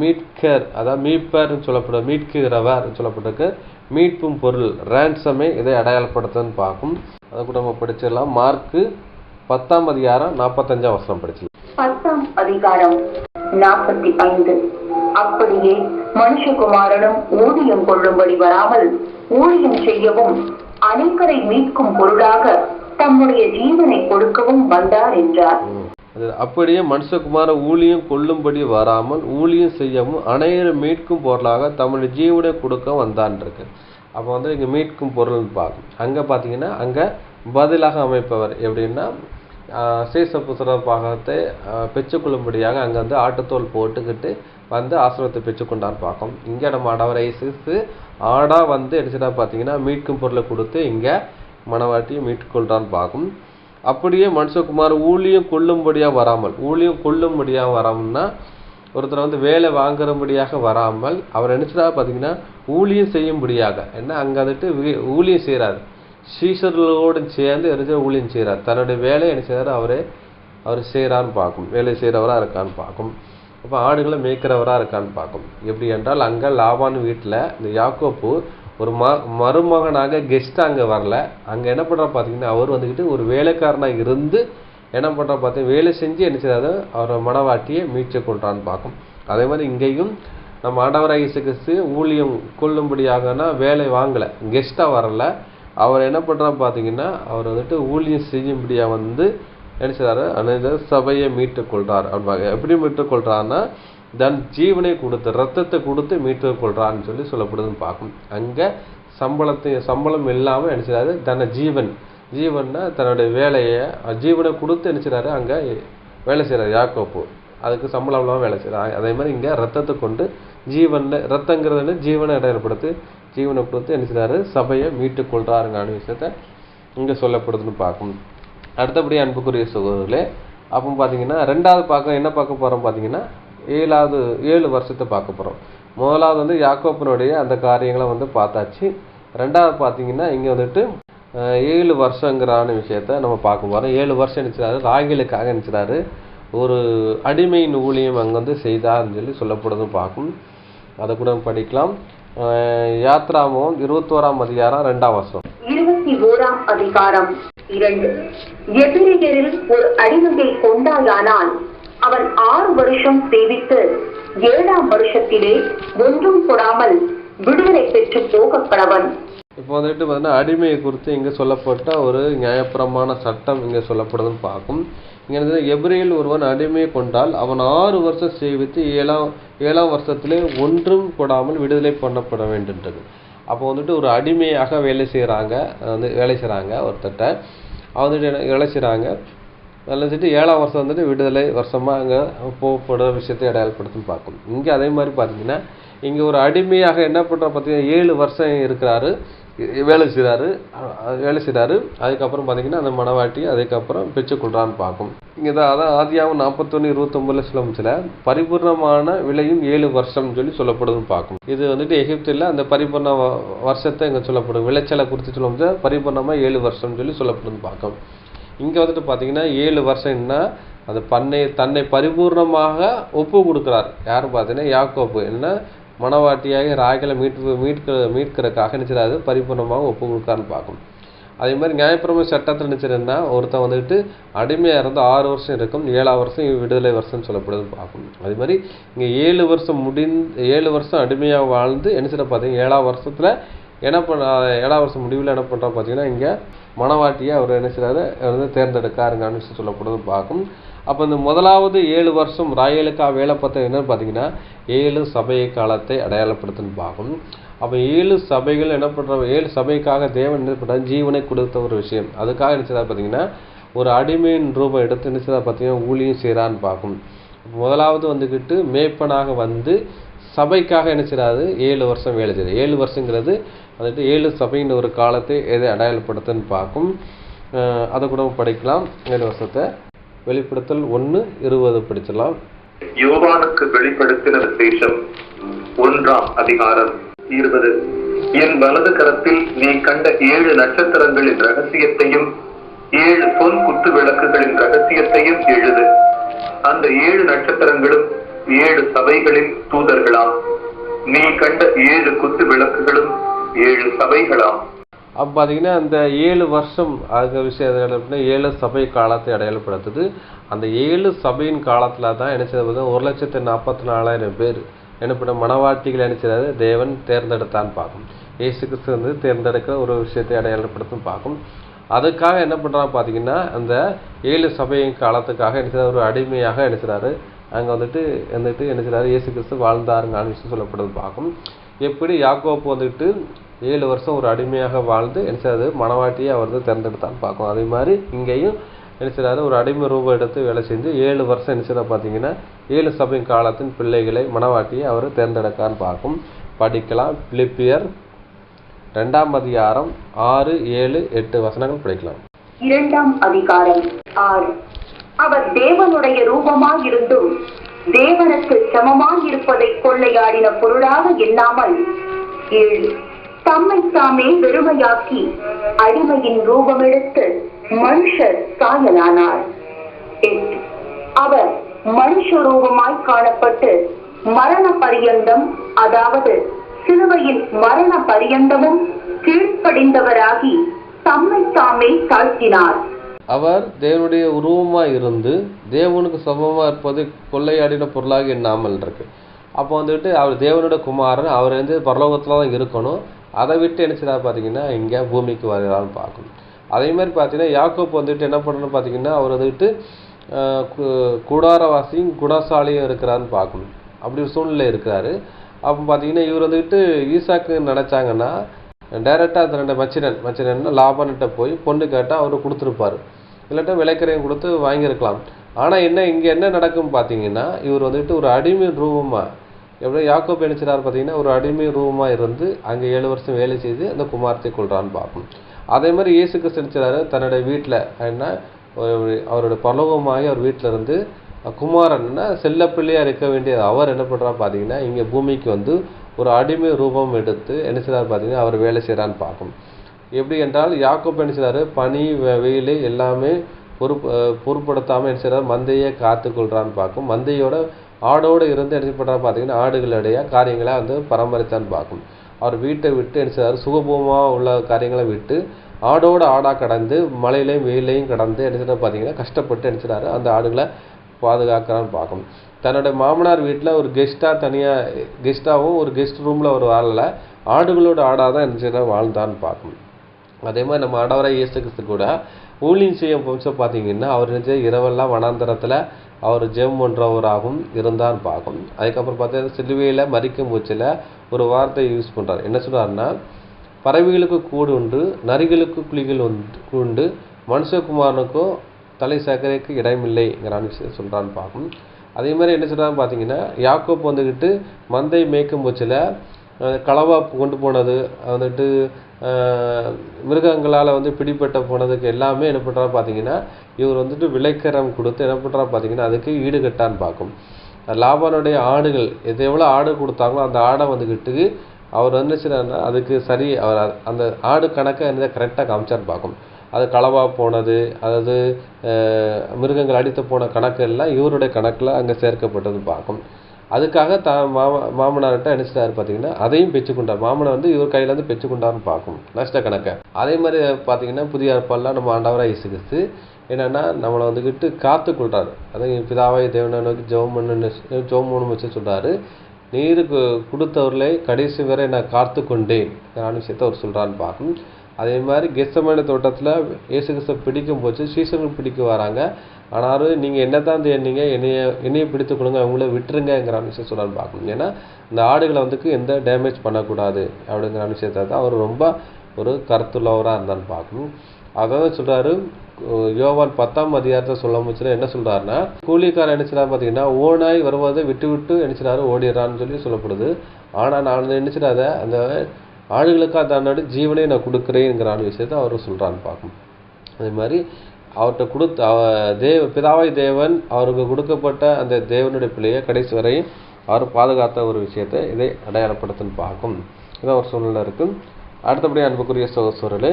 மீட்கர் அதாவது மீட்பர்னு சொல்லப்படுற மீட்கிறவர் சொல்லப்பட்டிருக்கு. மீட்பும் பொருள் ரேன்சமே இதை அடையாளப்படுத்துன்னு பார்க்கும். அதை கூட நம்ம படிச்சிடலாம். மார்க்கு 10ஆம் அதிகாரம் 45ஆம் வசனம் படிச்சிடலாம். 10ஆம் அதிகாரம் 45. அப்படியே மனுஷகுமாரனும் ஊழியம் கொள்ளும்படி வராமல் ஊழியம் செய்யவும் அநேகரை மீட்கும் பொருளாக தம்முடைய ஜீவனை கொடுக்கவும் வந்தார் என்றார். அப்படியே மனுஷகுமார ஊழியம் கொள்ளும்படி வராமல் ஊழியம் செய்யவும் அநேகரை மீட்கும் பொருளாக தம்முடைய ஜீவனை கொடுக்க வந்தான் இருக்கு. அப்போ வந்து இங்கே மீட்கும் பொருள்னு பார்க்கும். அங்கே பார்த்தீங்கன்னா அங்கே பதிலாக அமைப்பவர் எப்படின்னா சேச புத்திர பாகத்தை பெற்றுக்கொள்ளும்படியாக அங்கே வந்து ஆட்டுத்தோல் போட்டுக்கிட்டு வந்து ஆசிரத்தை பெற்றுக்கொண்டான்னு பார்க்கும். இங்கே நம்ம ஆடவரை சிசு ஆடாக வந்து எடுத்துட்டா பார்த்தீங்கன்னா மீட்கும் பொருளை கொடுத்து இங்கே மனவாட்டியை மீட்டுக்கொள்றான்னு பார்க்கும். அப்படியே மனுஷகுமார் ஊழியம் கொள்ளும்படியாக வராமல் வராமல்னா ஒருத்தர் வந்து வேலை வாங்குறபடியாக வராமல் அவர் நினைச்சதா பார்த்தீங்கன்னா ஊழியம் செய்யும்படியாக என்ன அங்கே வந்துட்டு ஊழியம் செய்கிறார். சீஷர்களோடு சேர்ந்து எரிஞ்ச ஊழியம் செய்கிறார். தன்னுடைய வேலையை என்ன செய்கிறார் அவர் செய்கிறான்னு பார்க்கும். வேலை செய்கிறவராக இருக்கான்னு பார்க்கும். அப்போ ஆடுகளை மேய்க்கிறவராக இருக்கான்னு பார்க்கும். எப்படி என்றால் அங்கே லாபான் வீட்டில் இந்த யாக்கோப்பு ஒரு மருமகனாக கெஸ்ட் அங்கே வரல. அங்கே என்ன பண்ணுறா பார்த்தீங்கன்னா அவர் வந்துக்கிட்டு ஒரு வேலைக்காரனாக இருந்து என்ன பண்ணுறா பார்த்தீங்கன்னா வேலை செஞ்சு என்ன செய்யாது அவரை மனவாட்டியை மீட்சி கொள்றான்னு பார்க்கும். அதே மாதிரி இங்கேயும் நம்ம ஆண்டவராகிய இயேசு கிறிஸ்து ஊழியம் கொள்ளும்படியாகனா வேலை வாங்கலை, கெஸ்ட்டாக வரல. அவர் என்ன பண்ணுறா பார்த்தீங்கன்னா அவர் வந்துட்டு ஊழியம் செய்யும்படியாக வந்து என்ன செய்கிறாரு அந்த சபையை மீட்டுக்கொள்கிறார் அப்படின்பாங்க. எப்படி மீட்டுக்கொள்கிறான்னா தன் ஜீவனை கொடுத்து ரத்தத்தை கொடுத்து மீட்டுக்கொள்கிறான்னு சொல்லப்படுதுன்னு பார்க்கும். அங்கே சம்பளம் இல்லாமல் என்ன செய்கிறாரு தன்னை ஜீவன்னா தன்னுடைய வேலையை ஜீவனை கொடுத்து என்ன செய்கிறாரு அங்கே வேலை செய்கிறார் யாக்கோப்பு. அதுக்கு சம்பளம் இல்லாமல் வேலை செய்கிறார். அதே மாதிரி இங்கே ரத்தத்தை கொண்டு ரத்தங்கிறது ஜீவனை அடையாளப்படுத்து ஜீவனை கொடுத்து என்ன செய்கிறாரு சபையை மீட்டுக்கொள்கிறாருங்கான விஷயத்த இங்கே சொல்லப்படுதுன்னு பார்க்கும். அடுத்தபடி அன்புக்குரிய சகோதரர்களே அப்போ பார்த்தீங்கன்னா ரெண்டாவது என்ன பார்க்க போகிறோம் பார்த்தீங்கன்னா 7 வருஷத்தை பார்க்க போகிறோம். முதலாவது வந்து யாக்கோப்பினுடைய அந்த காரியங்களை வந்து பார்த்தாச்சு. ரெண்டாவது பார்த்தீங்கன்னா இங்கே வந்துட்டு 7 வருஷங்கிறான விஷயத்த நம்ம பார்க்க போகிறோம். 7 வருஷம் நினைச்சாரு ராகிலுக்காக நினைச்சாரு ஒரு அடிமையின் ஊழியம் அங்கே வந்து செய்தார்னு சொல்லப்படுதுன்னு பார்க்கும். அதை கூட படிக்கலாம். யாத்ராமம் 21ஆம் அதிகாரம் 2ஆம் வசனம். 21ஆம் அதிகாரம் 2. எபிரெயரில் ஒரு அடிமையை கொண்டாயானால் அவன் 6 வருஷம் சேவித்து 7ஆம் வருஷத்திலே ஒன்றும் கொடாமல் விடுதலை பெற்று போக கடவன். இப்போ வந்துட்டு பார்த்தீங்கன்னா அடிமையை குறித்து இங்கே சொல்லப்பட்ட ஒரு நியாயப்பிரமாண சட்டம் இங்கே சொல்லப்படுதுன்னு பார்க்கும். இங்கே எபிரெயில் ஒருவன் அடிமையை கொண்டால் அவன் 6 வருஷம் சேவித்து 7ஆம் வருஷத்திலே ஒன்றும் கொடாமல் விடுதலை பண்ணப்பட வேண்டுன்றது. அப்போ வந்துட்டு ஒரு அடிமையாக வேலை செய்கிறாங்க ஒருத்தட்ட வந்துட்டு வேலை செய்கிறாங்க. வந்துட்டு 7ஆம் வருஷம் வந்துட்டு விடுதலை வருஷமாக அங்கே போகப்படுற விஷயத்தை அடையாளப்படுத்துன்னு பார்க்கும். இங்கே அதே மாதிரி பார்த்தீங்கன்னா இங்கே ஒரு அடிமையாக என்ன பண்ணுற பார்த்தீங்கன்னா 7 வருஷம் இருக்கிறாரு வேலை செய்கிறாரு. அதுக்கப்புறம் பார்த்தீங்கன்னா அந்த மனவாட்டி அதுக்கப்புறம் பெற்றுக்கொள்றான்னு பார்க்கும். இங்கே தான் அதான் ஆதியாகமம் 41:29 சொல்ல பரிபூர்ணமான விலையும் 7 வருஷம் சொல்லப்படுதுன்னு பார்க்கும். இது வந்துட்டு எகிப்தில் அந்த பரிபூர்ண வருஷத்தை இங்கே சொல்லப்படும். விளைச்சலை குறித்து சொல்லும்போது பரிபூர்ணமாக 7 வருஷம் சொல்லப்படுதுன்னு பார்க்கும். இங்கே வந்துட்டு பார்த்தீங்கன்னா 7 வருஷம்னா அது தன்னை பரிபூர்ணமாக ஒப்பு கொடுக்குறார். யாரும் பார்த்தீங்கன்னா யாக்கோப்பு என்ன மனவாட்டியாகி ராகலை மீட்கிறதுக்காக நினைச்சிடாது பரிபூர்ணமாக ஒப்பு கொடுக்கான்னு பார்க்கும். அதே மாதிரி நியாயப்பிரமாண சட்டத்தில் நினைச்சிருந்தா ஒருத்தன் வந்துட்டு அடிமையாக இருந்து 6 வருஷம் இருக்கும், 7ஆம் வருஷம் விடுதலை வருஷம் சொல்லப்படுதுன்னு பார்க்கும். அதே மாதிரி இங்கே 7 வருஷம் அடிமையாக வாழ்ந்து என்ன செய்ய பார்த்தீங்கன்னா 7ஆம் வருஷத்தில் என்ன பண்ண 7ஆம் வருஷம் முடிவில் என்ன பண்ணுறா பார்த்தீங்கன்னா இங்கே மனவாட்டியை அவர் என்ன செய்கிறாரு வந்து தேர்ந்தெடுக்காருங்கன்னு சொல்லப்படுதுன்னு பார்க்கும். அப்போ இந்த முதலாவது 7 வருஷம் ராயலுக்காக வேலை பார்த்தது என்னன்னு பார்த்தீங்கன்னா 7 சபை காலத்தை அடையாளப்படுத்துன்னு பார்க்கும். அப்போ 7 சபைகள் என்ன பண்ணுறாங்க, 7 சபைக்காக தேவன் என்ன பண்ணுறாங்க, ஜீவனை கொடுத்த ஒரு விஷயம். அதுக்காக என்ன செய்யறா பார்த்தீங்கன்னா ஒரு அடிமையின் ரூபம் எடுத்து என்ன செய்யறா பார்த்தீங்கன்னா ஊழியம் செய்கிறான்னு பார்க்கும். முதலாவது வந்துக்கிட்டு மேய்ப்பனாக வந்து சபைக்காக என்ன செய்யறாரு 7 வருஷம் வேலை செய்யுது. 7 வருஷங்கிறது வந்துட்டு 7 சபையின் ஒரு காலத்தை எதை அடையாளப்படுத்துன்னு பார்க்கும். அதை கூட படிக்கலாம். 7 வருஷத்தை வெளிப்படுத்தல் 1:20 படிச்சிடலாம். யோவானுக்கு வெளிப்படுத்தின விசேஷம் 1ஆம் அதிகாரம் 20. என் வலது கரத்தில் நீ கண்ட 7 நட்சத்திரங்களின் ரகசியத்தையும் 7 பொன் குத்து விளக்குகளின் ரகசியத்தையும் எழுது. அந்த 7 நட்சத்திரங்களும் 7 சபைகளின் தூதர்களாம். நீ கண்ட 7 குத்து விளக்குகளும் 7 சபைகளாம். அப்போ பார்த்தீங்கன்னா அந்த 7 வருஷம் அது விஷயம் 7 சபை காலத்தை அடையாளப்படுத்துது. அந்த 7 சபையின் காலத்தில் தான் என்ன செய்வது 1,44,000 பேர் என்ன பண்ண மனவாட்டிகள் என்ன செய்யாது தேவன் தேர்ந்தெடுத்தான்னு பார்க்கும். இயேசு கிறிஸ்து வந்து தேர்ந்தெடுக்கிற ஒரு விஷயத்தை அடையாளப்படுத்தும் பார்க்கும். அதுக்காக என்ன பண்ணுறாங்க பார்த்தீங்கன்னா அந்த 7 சபையின் காலத்துக்காக என்ன செய்ய ஒரு அடிமையாக என்ன செய்கிறாரு அங்கே வந்துட்டு என்ன செய்கிறாரு இயேசு கிறிஸ்து வாழ்ந்தாருங்கன்னு விஷயம் சொல்லப்படுது பார்க்கும். எப்படி யாக்கோப்பு வந்துட்டு 7 வருஷம் ஒரு அடிமையாக வாழ்ந்து என்ன செய்யாது மனவாட்டியை அவர் வந்து தேர்ந்தெடுத்தான்னு பார்க்கும். அதே மாதிரி இங்கேயும் என்ன செய்கிறாரு ஒரு அடிமை ரூபம் எடுத்து வேலை செஞ்சு 7 வருஷம் என்ன செய்யறா பார்த்தீங்கன்னா 7 சபையின் காலத்தின் பிள்ளைகளை மனவாட்டியை அவர் தேர்ந்தெடுக்கான்னு பார்க்கும். படிக்கலாம். பிலிப்பியர் 2ஆம் அதிகாரம் 6, 7, 8 வசனங்கள் படிக்கலாம். 2ஆம் அதிகாரம் 6. அவர் தேவனுடைய ரூபமாயிருந்தும் தேவனுக்கு சமமாயிருப்பதை கொள்ளையாடின பொருளாக எண்ணாமல் 7 தம்மை தாமே வெறுமையாக்கி அடிமையின் ரூபமெடுத்து மனுஷர் சாயலானார். 8 அவர் மனுஷ ரூபமாய் காணப்பட்டு மரண பரியந்தம், அதாவது சிலுவையின் மரண பரியந்தமும் கீழ்ப்படிந்தவராகி தம்மை தாமே தாழ்த்தினார். அவர் தேவனுடைய உருவமாக இருந்து தேவனுக்கு சமமாக இருப்பது கொள்ளையாடின பொருளாக எண்ணாமல் இருக்கு. அப்போ வந்துட்டு அவர் தேவனுடைய குமாரன், அவர் வந்து பரலோகத்தில் தான் இருக்கணும். அதை விட்டு என்ன செய்யறா பார்த்தீங்கன்னா இங்கே பூமிக்கு வருகிறான்னு பார்க்கணும். அதே மாதிரி பார்த்தீங்கன்னா யாக்கோப்பு வந்துட்டு என்ன பண்ணணும்னு பார்த்தீங்கன்னா அவர் வந்துட்டு கூடாரவாசியும் குணசாலியும் இருக்கிறான்னு பார்க்கணும். அப்படி ஒரு சூழ்நிலை இருக்கிறாரு. அப்போ பார்த்தீங்கன்னா இவர் வந்துட்டு ஈசாக்கு நினச்சாங்கன்னா டைரெக்டாக அந்த 2 மச்சினன்னா லாபான்கிட்ட போய் பொண்ணு கேட்டால் அவர் கொடுத்துருப்பாரு, இல்லாட்டா விலைக்கரையும் கொடுத்து வாங்கியிருக்கலாம். ஆனால் இங்கே என்ன நடக்கும் பார்த்தீங்கன்னா இவர் வந்துட்டு ஒரு அடிமை ரூபமாக எப்படி யாக்கோப்பு நினைச்சார் பார்த்தீங்கன்னா ஒரு அடிமை ரூபமாக இருந்து அங்கே 7 வருஷம் வேலை செய்து அந்த குமாரத்தை கொள்றான்னு பார்க்கும். அதே மாதிரி இயேசு கிறிஸ்து நினைச்சாரு தன்னுடைய வீட்டில் என்ன அவருடைய பரலோகமாகி அவர் வீட்டில் இருந்து குமாரன்னா செல்ல பிள்ளையாக இருக்க வேண்டியது அவர் என்ன பண்ணுறா பார்த்தீங்கன்னா இங்கே பூமிக்கு வந்து ஒரு அடிமை ரூபம் எடுத்து என்ன செய்கிறார் பார்த்தீங்கன்னா அவர் வேலை செய்கிறான்னு பார்க்கும். எப்படி என்றால் யாக்கோப்பு என்ன செய்கிறாரு பனி வெயில் எல்லாமே பொருட்படுத்தாமல் என்ன செய்கிறார் மந்தையை காத்துக்கொள்கிறான்னு பார்க்கும். மந்தையோட ஆடோடு இருந்து என்ன பண்ணுறாரு பார்த்தீங்கன்னா ஆடுகளுடைய காரியங்களை வந்து பராமரித்தான்னு பார்க்கும். அவர் வீட்டை விட்டு என்ன செய்கிறார் சுகபூமாக உள்ள காரியங்களை விட்டு ஆடோடு ஆடாக கடந்து மழையிலையும் வெயிலையும் கடந்து என்ன செய்யறாரு பார்த்தீங்கன்னா கஷ்டப்பட்டு என்ன செய்கிறாரு அந்த ஆடுகளை பாதுகாக்கிறான்னு பார்க்கும். தன்னுடைய மாமனார் வீட்டில் ஒரு கெஸ்ட்டாகவும் ஒரு கெஸ்ட் ரூமில் ஒரு வாழலை, ஆடுகளோட ஆடாக தான் என்ன செய்யறாரு வாழ்ந்தான்னு பார்க்கும். அதே மாதிரி நம்ம ஆடவராக இயேசு கிறிஸ்து கூட ஊழியம் செய்யும் வம்சம் பார்த்தீங்கன்னா அவர் நினைச்ச இரவெல்லாம் வனாந்தரத்தில் அவர் ஜெபம் பண்ணுறவராகவும் இருந்தான்னு பார்க்கும். அதுக்கப்புறம் பார்த்தீங்கன்னா சிலுவையில் மரிக்கும் மூச்சில் ஒரு வார்த்தை யூஸ் பண்ணுறாரு. என்ன சொல்கிறாருன்னா பறவைகளுக்கு கூடு உண்டு, நரிகளுக்கு குழிகள் உண்டு, மனுஷகுமாரனுக்கும் தலை சக்கரைக்கு இடமில்லைங்கிறான் விஷயம் சொல்கிறான்னு பார்க்கும். அதே மாதிரி என்ன சொல்கிறான்னு பார்த்தீங்கன்னா யாக்கோப்பு வந்துக்கிட்டு மந்தை மேய்க்கும் மூச்சில் களவா கொண்டு போனது வந்துட்டு மிருகங்களால் வந்து பிடிபட்ட போனதுக்கு எல்லாமே என்ன பண்ணுறாரு பார்த்தீங்கன்னா இவர் வந்துட்டு விலைக்கரம் கொடுத்து என்ன பண்ணுறா பார்த்தீங்கன்னா அதுக்கு ஈடுகட்டான்னு பார்க்கும். லாபானுடைய ஆடுகள் எவ்வளோ ஆடு கொடுத்தாங்களோ அந்த ஆடை வந்துக்கிட்டு அவர் வந்து அதுக்கு சரி அவர் அந்த ஆடு கணக்கை என்ன கரெக்டாக காமிச்சான்னு பார்க்கும். அது களவா போனது, அதாவது மிருகங்கள் அடித்து போன கணக்கு எல்லாம் இவருடைய கணக்கில் அங்கே சேர்க்கப்பட்டது பார்க்கும். அதுக்காக மாமனார்கிட்ட நினைச்சிட்டாரு பார்த்தீங்கன்னா அதையும் பெற்றுக்கொண்டார். மாமனார் வந்து இவர் கையிலேருந்து பெற்றுக்கொண்டார்னு பார்க்கும் நஷ்ட கணக்கை. அதே மாதிரி பார்த்தீங்கன்னா புதிய ஏற்பாடுல நம்ம ஆண்டவராக இயேசு கிறிஸ்து என்னென்னா நம்மளை வந்துக்கிட்டு காத்து கொள்றாரு. அதான் பிதாவாய் தேவனை நோக்கி ஜெபம் வச்சு சொல்கிறாரு, நீருக்கு கொடுத்தவர்களை கடைசி வரை நான் காத்து கொண்டேன் விஷயத்தை அவர் சொல்கிறான்னு பார்க்கும். அதே மாதிரி கெத்செமனே தோட்டத்தில் இயேசு கிறிஸ்துவை பிடிக்கும் போச்சு, சீசர்கள் பிடிக்க வராங்க. ஆனாலும் நீங்கள் என்ன தான் தேடினீங்க, என்னையை பிடித்து கொடுங்க, அவங்கள விட்டுருங்கிற விஷயம் சொல்கிறான்னு பார்க்கணும். ஏன்னா இந்த ஆடுகளை வந்துக்கு எந்த டேமேஜ் பண்ணக்கூடாது அப்படிங்கிற விஷயத்தை தான் அவர் ரொம்ப ஒரு கருத்துள்ளவராக இருந்தான்னு பார்க்கணும். அதான் சொல்கிறாரு யோவான் 10ஆம் அதிகாரத்தை சொல்ல முடிச்சுன்னா என்ன சொல்கிறாருன்னா, கூலிக்காரன் நினைச்சிடா பார்த்தீங்கன்னா ஓனாய் வருவதை விட்டு விட்டு நினைச்சிடாரு ஓடிடுறான்னு சொல்லி சொல்லப்படுது. ஆனால் நான் நினைச்சிடாத அந்த ஆடுகளுக்காக தன்னோட ஜீவனை நான் கொடுக்குறேங்கிறான விஷயத்தை அவர் சொல்கிறான்னு பார்க்கணும். அதே மாதிரி அவர்கிட்ட பிதாவாய் தேவன் அவருக்கு கொடுக்கப்பட்ட அந்த தேவனுடைய பிள்ளையை கடைசி வரையும் அவர் பாதுகாத்த ஒரு விஷயத்தை இதை அடையாளப்படுத்துன்னு பார்க்கும். இதான் ஒரு சூழ்நிலை இருக்குது. அடுத்தபடி அன்புக்குரிய சகோதரர்களே,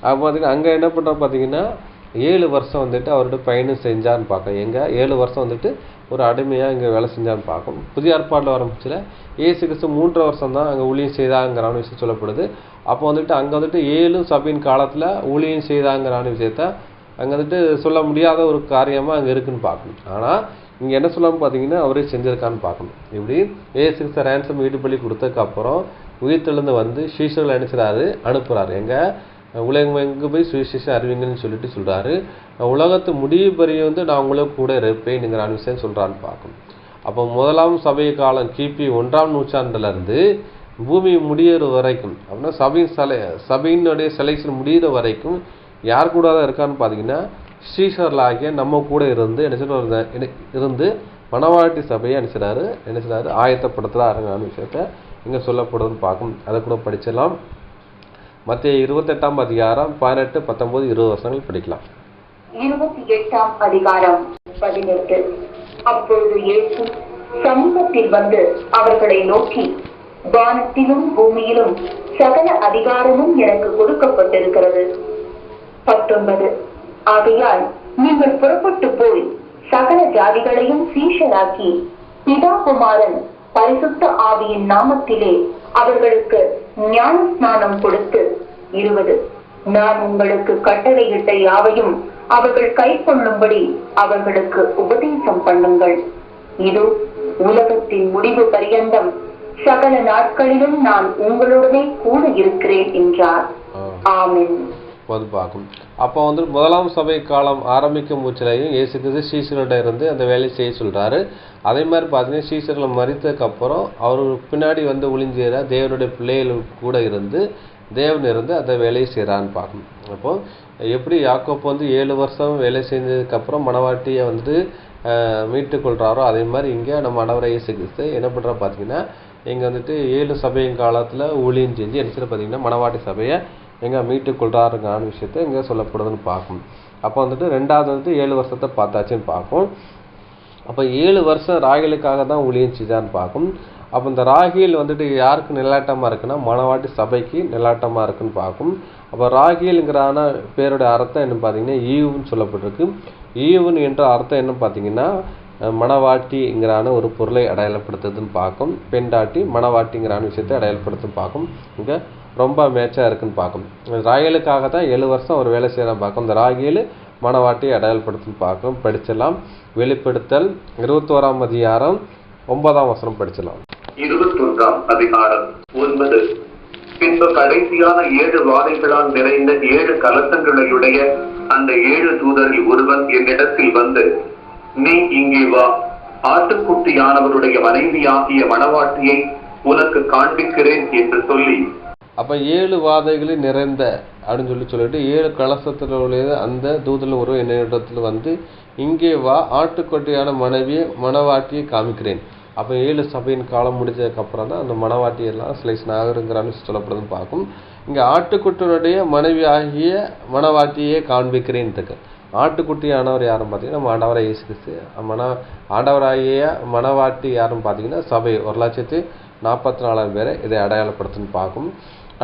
அப்போ பார்த்தீங்கன்னா அங்கே என்ன பண்ணுறோம் பார்த்தீங்கன்னா 7 வருஷம் வந்துட்டு அவருடைய பயணம் செஞ்சான்னு பார்க்கணும். எங்கே 7 வருஷம் வந்துட்டு ஒரு அடிமையாக இங்கே வேலை செஞ்சான்னு பார்க்கும். புதிய ஏற்பாட்டில் ஆரம்பிச்சில் இயேசு கிறிஸ்து 3 வருஷம் தான் அங்கே ஊழியம் செய்தாங்கிறான விஷயம் சொல்லப்படுது. அப்போ வந்துட்டு அங்கே வந்துட்டு 7 சபையின் காலத்தில் ஊழியம் செய்தாங்கிறான விஷயத்த அங்கே வந்துட்டு சொல்ல முடியாத ஒரு காரியமாக அங்கே இருக்குன்னு பார்க்கணும். ஆனால் இங்கே என்ன சொல்லாமல் பார்த்தீங்கன்னா அவரே செஞ்சிருக்கான்னு பார்க்கணும். இப்படி இயேசு கிறிஸ்து ரேன்சம் ஈடுபலி கொடுத்ததுக்கப்புறம் உயிர்த்தெழுந்து வந்து சீஷர்கள் நினைச்சிடாரு அனுப்புகிறாரு. எங்கே உலகம் எங்கே போய் சுவிசேஷம் அறிவிங்கன்னு சொல்லிட்டு சொல்கிறாரு. உலகத்து முடிவு பெரிய வந்து நான் உங்களுக்கு கூட இருப்பேன்ங்கிற விஷயம் சொல்கிறான்னு பார்க்கணும். அப்போ முதலாம் சபை காலம் கிபி 1ஆம் நூற்றாண்டுலேருந்து பூமி முடிகிற வரைக்கும் அப்படின்னா சபையினுடைய செலெக்ஷன் முடிகிற வரைக்கும் யார் கூட தான் இருக்கான்னு பார்த்தீங்கன்னா ஸ்ரீஷர்களாகிய நம்ம கூட இருந்து இருந்து மணவாட்டி சபையை நினைச்சிடாரு ஆயத்தப்படுத்துகிறாருங்கிற விஷயத்த இங்கே சொல்லப்படுதுன்னு பார்க்கும். அதை கூட படிச்சிடலாம். மத்திய 28ஆம் அதிகாரம் 18, 19, 20 வருஷங்கள் படிக்கலாம். 28ஆம் அதிகாரம் 18. அப்பொழுது இயேசு சமூகத்தில் வந்து அவர்களை நோக்கி, வானத்திலும் பூமியிலும் சகல அதிகாரமும் எனக்கு கொடுக்கப்பட்டிருக்கிறது. 19. ஆகையால் நீங்கள் புறப்பட்டு போய் சகல ஜாதிகளையும் சீஷராக்கி பிதா குமாரன் பரிசுத்த ஆவியின் நாமத்திலே அவர்களுக்கு ஞான ஸ்நானம் கொடுத்து 20. நான் உங்களுக்கு கட்டளையிட்ட யாவையும் அவர்கள் கை கொள்ளும்படி அவர்களுக்கு உபதேசம் பண்ணுங்கள். இது உலகத்தின் முடிவு பரியந்தம் சகல நாட்களிலும் நான் உங்களுடனே கூட இருக்கிறேன் என்றார். ஆமென். பார்க்கும். அப்போ வந்து முதலாம் சபை காலம் ஆரம்பிக்கும் மூச்சிலையும் இயேசு கிறிஸ்து சீசர்கிட்ட இருந்து அந்த வேலையை செய்ய சொல்கிறாரு. அதே மாதிரி பார்த்தீங்கன்னா சீசர்களை மறித்ததுக்கப்புறம் அவர் பின்னாடி வந்து ஒளிஞ்சிற தேவனுடைய பிள்ளைகள் கூட இருந்து அந்த வேலையை செய்கிறான்னு பார்க்கணும். அப்போது எப்படி யாக்கோப்பு வந்து 7 வருஷம் வேலை செஞ்சதுக்கப்புறம் மணவாட்டியை வந்துட்டு மீட்டு கொள்கிறாரோ அதே மாதிரி இங்கே நம்ம ஆண்டவராகிய இயேசு கிறிஸ்து என்ன பண்ணுறா பார்த்தீங்கன்னா இங்கே வந்துட்டு 7 சபையின் காலத்தில் ஊழியம் செஞ்சு என்ன செய்ய பார்த்தீங்கன்னா மணவாட்டி சபையை எங்கே மீட்டு கொள்றாருங்கான விஷயத்தை இங்கே சொல்லப்படுதுன்னு பார்க்கும். அப்போ வந்துட்டு 2வது வந்துட்டு 7 வருஷத்தை பார்த்தாச்சுன்னு பார்க்கும். அப்போ 7 வருஷம் ராகிலுக்காக தான் ஊழியம் செஞ்சான்னு பார்க்கும். அப்போ இந்த ராகில் வந்துட்டு யாருக்கு நிலாட்டமாக இருக்குன்னா மணவாட்டி சபைக்கு நிலாட்டமாக இருக்குன்னு பார்க்கும். அப்போ ராகிலுங்கிறான பேருடைய அர்த்தம் என்ன பார்த்தீங்கன்னா ஈவுன்னு சொல்லப்பட்டிருக்கு. ஈவுன்னு என்ற அர்த்தம் என்ன பார்த்தீங்கன்னா மணவாட்டிங்கிறான ஒரு பொருளை அடையாளப்படுத்துதுன்னு பார்க்கும். பெண்டாட்டி மணவாட்டிங்கிறான விஷயத்தை அடையாளப்படுத்துன்னு பார்க்கும். இங்கே ரொம்ப மேட்சாக இருக்குன்னு பார்க்கும். ராகிலுக்காக தான் 7 வருஷம் அவர் வேலை செய்யலாம் பார்க்கும். இந்த ராகில் மணவாட்டி அடையாளப்படுத்துன்னு பார்க்கும். படிச்சிடலாம். வெளிப்படுத்தல் 21ஆம் அதிகாரம் 9ஆம் வசனம் படிச்சிடலாம். 21ஆம் அதிகாரம் 9. பின்பு கடைசியான 7 வாதைகளால் நிறைந்த 7 கலசங்களையுடைய அந்த 7 தூதரில் ஒருவன் என்னிடத்தில் வந்து, நீ இங்கே வா, ஆட்டுக்குட்டியானவருடைய மனைவியாகிய மணவாட்டியை உனக்கு காண்பிக்கிறேன் என்று சொல்லி. அப்போ 7 வாதைகளில் நிறைந்த அப்படின்னு சொல்லிட்டு 7 கலசத்தில் உள்ள அந்த தூதரில் ஒருவன் என்னிடத்தில் வந்து, இங்கே வா, ஆட்டுக்குட்டியான மணவாட்டியை காமிக்கிறேன். அப்போ 7 சபையின் காலம் முடிஞ்சதுக்கப்புறம் தான் அந்த மணவாட்டியெல்லாம் செலெக்ஷன் ஆகுங்கிறான்னு சொல்லப்படுதுன்னு பார்க்கும். இங்கே ஆட்டுக்குட்டியுடைய மனைவி ஆகிய மணவாட்டியை காண்பிக்கிறேன்ட்டுக்கு. ஆட்டுக்குட்டியானவர் யாரும் பார்த்தீங்கன்னா நம்ம ஆண்டவராகிய இயேசு கிறிஸ்து. ஆண்டவராகிய மணவாட்டி யாரும் பார்த்தீங்கன்னா சபை 1,44,000 பேரை இதை அடையாளப்படுத்துன்னு பார்க்கும்.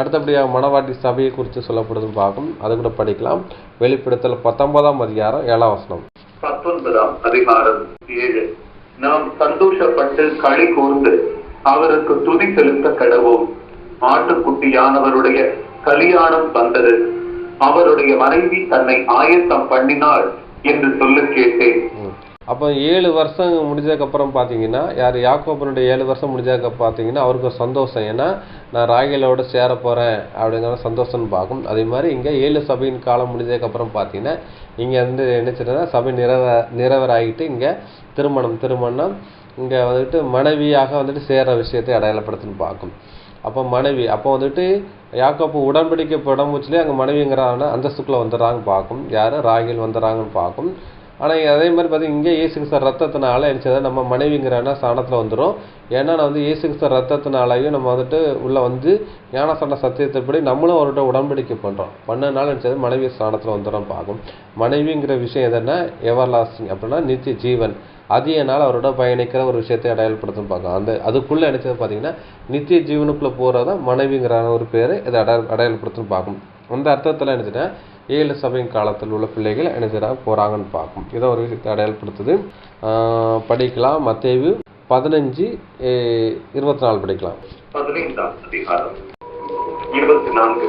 அடுத்தபடியாக மணவாட்டி சபையை குறித்து சொல்லப்படுதுன்னு பார்க்கும். அது கூட படிக்கலாம். வெளிப்படுத்தல் 19ஆம் அதிகாரம் 7ஆம் வசனம். 19ஆம் அதிகாரம் 7. நாம் சந்தோஷப்பட்டு களி கூர்ந்து அவருக்கு துதி செலுத்த கடவோம். ஆட்டுக்குட்டியானவருடைய கல்யாணம் வந்தது, அவருடைய மனைவி தன்னை ஆயத்தம் பண்ணினாள் என்று சொல்ல கேட்டேன். அப்போ 7 வருஷம் முடிஞ்சதுக்கப்புறம் பார்த்தீங்கன்னா, யாக்கோபனுடைய 7 வருஷம் முடிஞ்சதுக்கு பார்த்தீங்கன்னா அவருக்கு ஒரு சந்தோஷம். ஏன்னா நான் ராகேலோடு சேர போகிறேன் அப்படிங்கிற சந்தோஷம்னு பார்க்கும். அதே மாதிரி இங்கே 7 சபையின் காலம் முடிஞ்சதுக்கப்புறம் பார்த்தீங்கன்னா இங்கே வந்து என்ன சபை நிறைவேறாகிட்டு இங்கே திருமணம் இங்கே வந்துட்டு மனைவியாக வந்துட்டு சேர்ற விஷயத்தை அடையாளப்படுத்துன்னு பார்க்கும். அப்போ மனைவி அப்போ வந்துட்டு யாக்கோப்பு உடன்படிக்கை படமுச்சிலே அங்கே மனைவிங்கிறான அந்தஸ்துக்குள்ளே வந்துடுறாங்க பார்க்கும். யார் ராகேல் வந்துடுறாங்கன்னு பார்க்கும். ஆனால் அதே மாதிரி பார்த்தீங்கன்னா இங்கே இயேசு கிறிஸ்து ரத்தத்தினால என்ன நம்ம மனைவிங்கிறான ஸ்தானத்தில் வந்துடும். ஏன்னா நான் வந்து இயேசு கிறிஸ்து ரத்தத்தினாலையும் நம்ம வந்துட்டு உள்ளே வந்து ஞானஸ்தான சத்தியத்தைப்படி நம்மளும் அவர்கிட்ட உடன்படிக்கை பண்ணனால என்ன மனைவி ஸ்தானத்தில் வந்துடும் பார்க்கும். மனைவிங்கிற விஷயம் எதுன்னா எவர்லாஸ்டிங் அப்படின்னா நித்திய ஜீவன், அதிகனால் அவரோட பயணிக்கிற ஒரு விஷயத்தை அடையாளப்படுத்தும் பார்க்கும். அதுக்குள்ளே நினைச்சது பார்த்தீங்கன்னா நித்திய ஜீவனுக்குள்ளே போகிறத மனைவிங்கிறான ஒரு பேரை இதை அடையாளப்படுத்தும் பார்க்கும். அந்த அர்த்தத்தில் நினைச்சிட்டேன் 7 சபையின் காலத்தில் உள்ள பிள்ளைகள் என்ன செய்கிறாங்க போகிறாங்கன்னு பார்க்கும். இதை ஒரு விஷயத்தை அடையாளப்படுத்துது. படிக்கலாம். மத்தேயு 15:24 படிக்கலாம். 15ஆம் அதிகாரம் 24.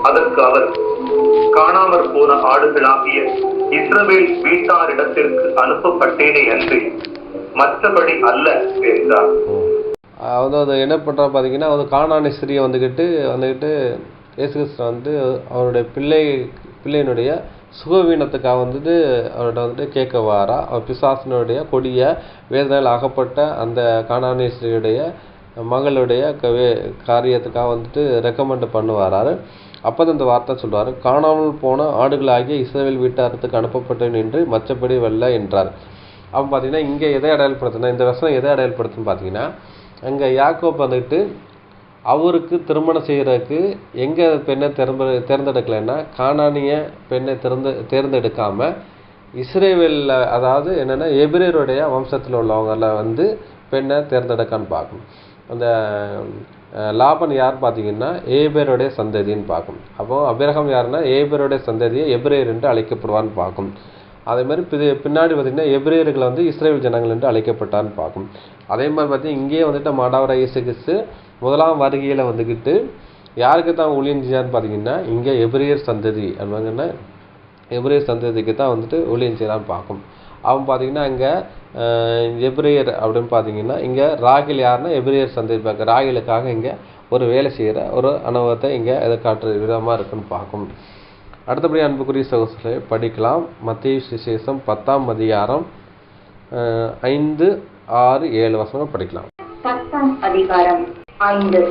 அதற்கு அவர், காணாமற் போன ஆடுகளாகிய இஸ்ரவேல் வீட்டாரிடத்திற்கு அனுப்பப்பட்டேனே அன்றி மற்றபடி அல்ல என்றார். அது என்ன பண்ணுறா பார்த்தீங்கன்னா, அது கானானி ஸ்திரியை வந்துக்கிட்டு இயேசு கிறிஸ்து வந்து அவருடைய பிள்ளையினுடைய சுகவீனத்துக்காக வந்துட்டு அவர்கிட்ட வந்துட்டு கேட்க வாரா. அவர் பிசாசினுடைய கொடிய வேதனையில் அகப்பட்ட அந்த கானானி ஸ்திரியுடைய மகளுடைய காரியத்துக்காக வந்துட்டு ரெக்கமெண்ட் பண்ணுவாராரு. அப்போ இந்த வார்த்தை சொல்கிறார், காணாமல் போன ஆடுகளாகிய இஸ்ரவேல் வீட்டாரத்துக்கு அனுப்பப்பட்டேன் என்று மற்றபடி வரல என்றார். அப்போ பார்த்தீங்கன்னா இங்கே எதை அடையாளப்படுத்தினா, இந்த வசனம் எதை அடையாளப்படுத்துன்னு பார்த்தீங்கன்னா, அங்கே யாக்கோப் வந்துட்டு அவருக்கு திருமணம் செய்கிறதுக்கு எங்கே பெண்ணை தேர்ந்தெடுக்கலைன்னா கானானிய பெண்ணை தேர்ந்தெடுக்காமல் இஸ்ரவேலில், அதாவது என்னென்னா எபிரேயருடைய வம்சத்தில் உள்ளவங்கள வந்து பெண்ணை தேர்ந்தெடுக்கான்னு பார்க்கணும். அந்த லாபன் யார் பார்த்தீங்கன்னா ஏபேருடைய சந்ததின்னு பார்க்கும். அப்போது அபிரகாம் யாருன்னா ஏபேருடைய சந்ததியை எபிரேயர் என்று அழைக்கப்படுவான்னு பார்க்கும். அதே மாதிரி பின்னாடி பார்த்திங்கன்னா எபிரேயர்களை வந்து இஸ்ரேல் ஜனங்கள் என்று அழைக்கப்பட்டான்னு பார்க்கும். அதே மாதிரி பார்த்தீங்கன்னா இங்கேயே வந்துட்டு மாடாவர இயேசு கிறிஸ்து முதலாம் வருகையில் வந்துக்கிட்டு யாருக்கு தான் ஊழியம் செய்யான்னு பார்த்தீங்கன்னா இங்கே எபிரேயர் சந்ததி அப்படின்னா எபிரேயர் சந்ததிக்கு தான் வந்துட்டு ஊழியம் செய்யலான்னு பார்க்கும். அவன் பார்த்தீங்கன்னா இங்கே எபிரேயர் அப்படின்னு பார்த்தீங்கன்னா இங்கே ராகேல் யாருன்னா எபிரேயர் சந்ததி பார்க்க ராகேலுக்காக இங்கே ஒரு வேலை செய்கிற ஒரு அனுபவத்தை இங்கே எதை காட்டுற விதமாக இருக்குன்னு பார்க்கும். அடுத்தபடி அன்புக்குரிய சகோதரர்களை படிக்கலாம். மத்தேயு சுவிசேஷம் 10ஆம் அதிகாரம் 5, 6, 7 வசனங்கள் படிக்கலாம். 10ஆம் அதிகாரம் 5.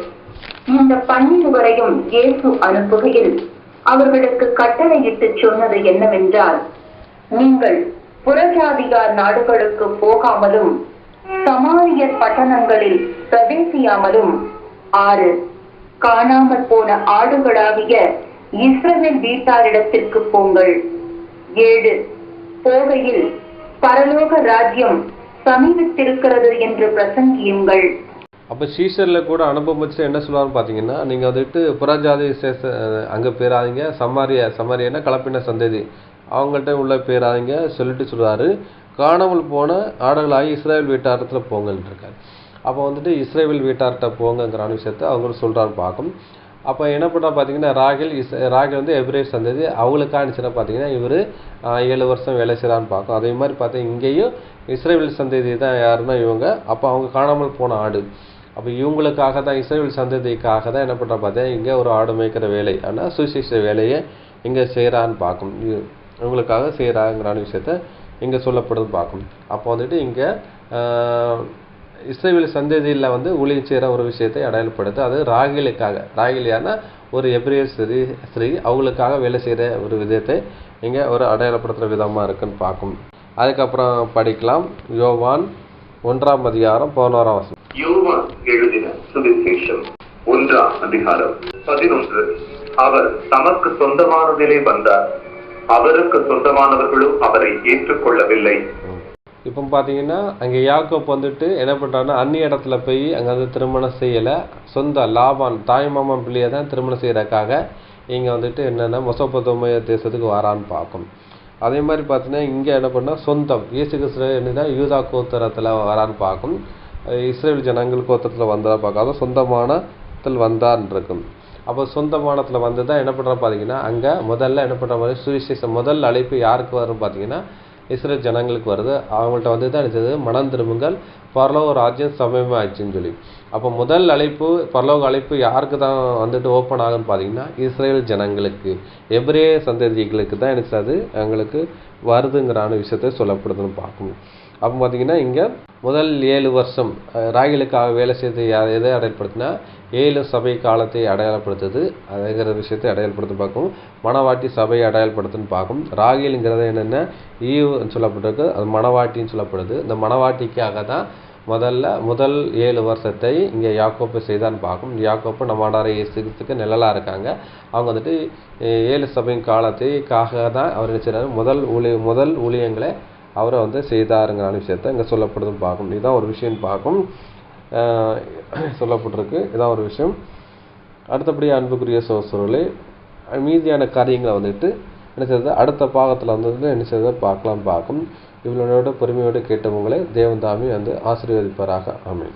இந்த 12 இயேசு அனுப்புகையில் அவர்களுக்கு கட்டளையிட்டு சொன்னது என்னவென்றால், நீங்கள் புறஜாதியார் நாடுகளுக்கு போகாமலும் சமாரியர் பட்டணங்களில் பிரவேசியாமலும் 6 காணாமற் போன ஆடுகளாகிய இஸ்ரவேல் வீட்டாரிடத்திற்கு போங்கள். 7 போகையில் பரலோக ராஜ்யம் சமீபித்திருக்கிறது என்று பிரசங்கியுங்கள். அப்போ சீசரில் கூட அனுபவம் வச்சு என்ன சொல்லுவான்னு பார்த்தீங்கன்னா, நீங்கள் வந்துட்டு புறஜாதி அங்கே பேராதீங்க, சமாரியன்னா கலப்பின சந்ததி அவங்கள்ட்ட உள்ள பேராதீங்க சொல்லிட்டு சொல்லுவார். காணாமல் போன ஆடுகளாகி இஸ்ரேல் வீட்டாரத்தில் போங்கன்னு இருக்காரு. அப்போ வந்துட்டு இஸ்ரேல் வீட்டார்கிட்ட போங்கிற விஷயத்தை அவங்க சொல்கிறான்னு பார்க்கும். அப்போ என்ன பண்ணுறா பார்த்தீங்கன்னா ராகேல் வந்து எபிரேயர் சந்ததி அவங்களுக்காக நினச்சினா பார்த்தீங்கன்னா இவர் 7 வருஷம் வேலை செய்கிறான்னு பார்க்கும். அதே மாதிரி பார்த்தா இங்கேயும் இஸ்ரேல் சந்ததி தான் யாருன்னா இவங்க. அப்போ அவங்க காணாமல் போன ஆடு. அப்போ இவங்களுக்காக தான் இஸ்ரேல் சந்ததிக்காக தான் என்ன பண்ணுறா பார்த்தா இங்கே ஒரு ஆடு மேய்க்கிற வேலை ஆனால் சுவிசேஷ வேலையை இங்கே செய்கிறான்னு பார்க்கும். இவங்களுக்காக செய்கிறாங்கிற விஷயத்த இங்கே சொல்லப்படுது பார்க்கும். அப்போ வந்துட்டு இங்கே இஸ்ரேல் சந்ததியில் வந்து ஊழியம் செய்கிற ஒரு விஷயத்தை அடையாளப்படுத்து. அது ராகேலுக்காக, ராகேல் யாருன்னா ஒரு எபிரேயர் ஸ்திரீ அவங்களுக்காக வேலை செய்கிற ஒரு விதத்தை இங்கே ஒரு அடையாளப்படுத்துகிற விதமாக இருக்குன்னு பார்க்கும். அதுக்கப்புறம் படிக்கலாம். யோவான் 1ஆம் அதிகாரம் 11ஆம் வசனம். யோவான் எழுதின சுவிசேஷம் 1ஆம் அதிகாரம் 11. அவர் தமக்கு சொந்தமானதிலே வந்தார், அவருக்கு சொந்தமானவர்களும் அவரை ஏற்றுக்கொள்ளவில்லை. இப்போ பார்த்தீங்கன்னா அங்கே யாக்கோப் வந்துட்டு என்ன பண்ணுறாருன்னா அந்நிய இடத்துல போய் அங்கே வந்து திருமணம் செய்யலை. சொந்த லாபான் தாய் மாமன் பிள்ளையை தான் திருமணம் செய்கிறதுக்காக இங்கே வந்துட்டு என்னென்னா மெசொப்பொத்தாமியா தேசத்துக்கு வரான்னு பார்க்கும். அதே மாதிரி பார்த்தீங்கன்னா இங்கே என்ன பண்ணால் சொந்தம் இயேசு கிறிஸ்து என்னன்னா யூதா கோத்திரத்தில் வரான்னு பார்க்கும், இஸ்ரேல் ஜனங்கள் கோத்திரத்தில் வந்ததா பார்க்கும். அதுவும் சொந்தமானத்தில் வந்தான்னு இருக்கும். அப்போ சொந்தமானத்தில் வந்து தான் என்ன பண்ணுறோம் பார்த்தீங்கன்னா அங்கே முதல்ல என்ன பண்ணுற மாதிரி சுவிசேஷம் முதல் அழைப்பு யாருக்கு வரும் பார்த்தீங்கன்னா இஸ்ரேல் ஜனங்களுக்கு வருது. அவங்கள்ட்ட வந்து தான் நினைச்சது மனம் திரும்புங்கள் பரலோக ராஜ்யம் சமயமாக ஆயிடுச்சுன்னு சொல்லி. அப்போ முதல் அழைப்பு பரலோக அழைப்பு யாருக்கு தான் வந்துட்டு ஓப்பன் ஆகுன்னு பார்த்தீங்கன்னா இஸ்ரேல் ஜனங்களுக்கு, எபிரே சந்ததிகளுக்கு தான் நினைச்சது அவங்களுக்கு வருதுங்கிறான விஷயத்த சொல்லப்படுதுன்னு பார்க்கணும். அப்போ பார்த்தீங்கன்னா இங்கே முதல் 7 வருஷம் ராகிலுக்காக வேலை செய்து எதை அடையாளப்படுத்தினா 7 சபை காலத்தை அடையாளப்படுத்துது. அதுங்கிற விஷயத்தை அடையாளப்படுத்த பார்க்கும். மணவாட்டி சபையை அடையாளப்படுத்துன்னு பார்க்கும். ராகிலுங்கிறது என்னென்ன ஈவுன்னு சொல்லப்பட்டிருக்கு, அது மணவாட்டின்னு சொல்லப்படுது. இந்த மணவாட்டிக்காக தான் முதல் 7 வருஷத்தை இங்கே யாக்கோப்பு செய்தான்னு பார்க்கும். யாக்கோப்பு நம்ம ஆண்டவராகிய இயேசு கிறிஸ்துவுக்கு நிழலாக இருக்காங்க. அவங்க வந்துட்டு 7 சபையின் காலத்தைக்காக தான் அவர் நினைச்சாரு முதல் ஊழியங்களை அவரை வந்து செய்தாருங்கிற விஷயத்தை இங்கே சொல்லப்படுதுன்னு பார்க்கும். இதுதான் ஒரு விஷயம் பார்க்கும் சொல்லப்பட்டிருக்கு. இதான் ஒரு விஷயம். அடுத்தபடியாக அன்புக்குரிய சகோதரர்களே, மீதியான காரியங்களை வந்துட்டு என்ன செய்யறது அடுத்த பாகத்தில் வந்துட்டு என்ன செய்யறதை பார்க்கலாம் பார்க்கும். இவங்களோட பொறுமையோடு கேட்டவங்களை தேவன் தாமே வந்து ஆசீர்வதிப்பாராக. ஆமென்.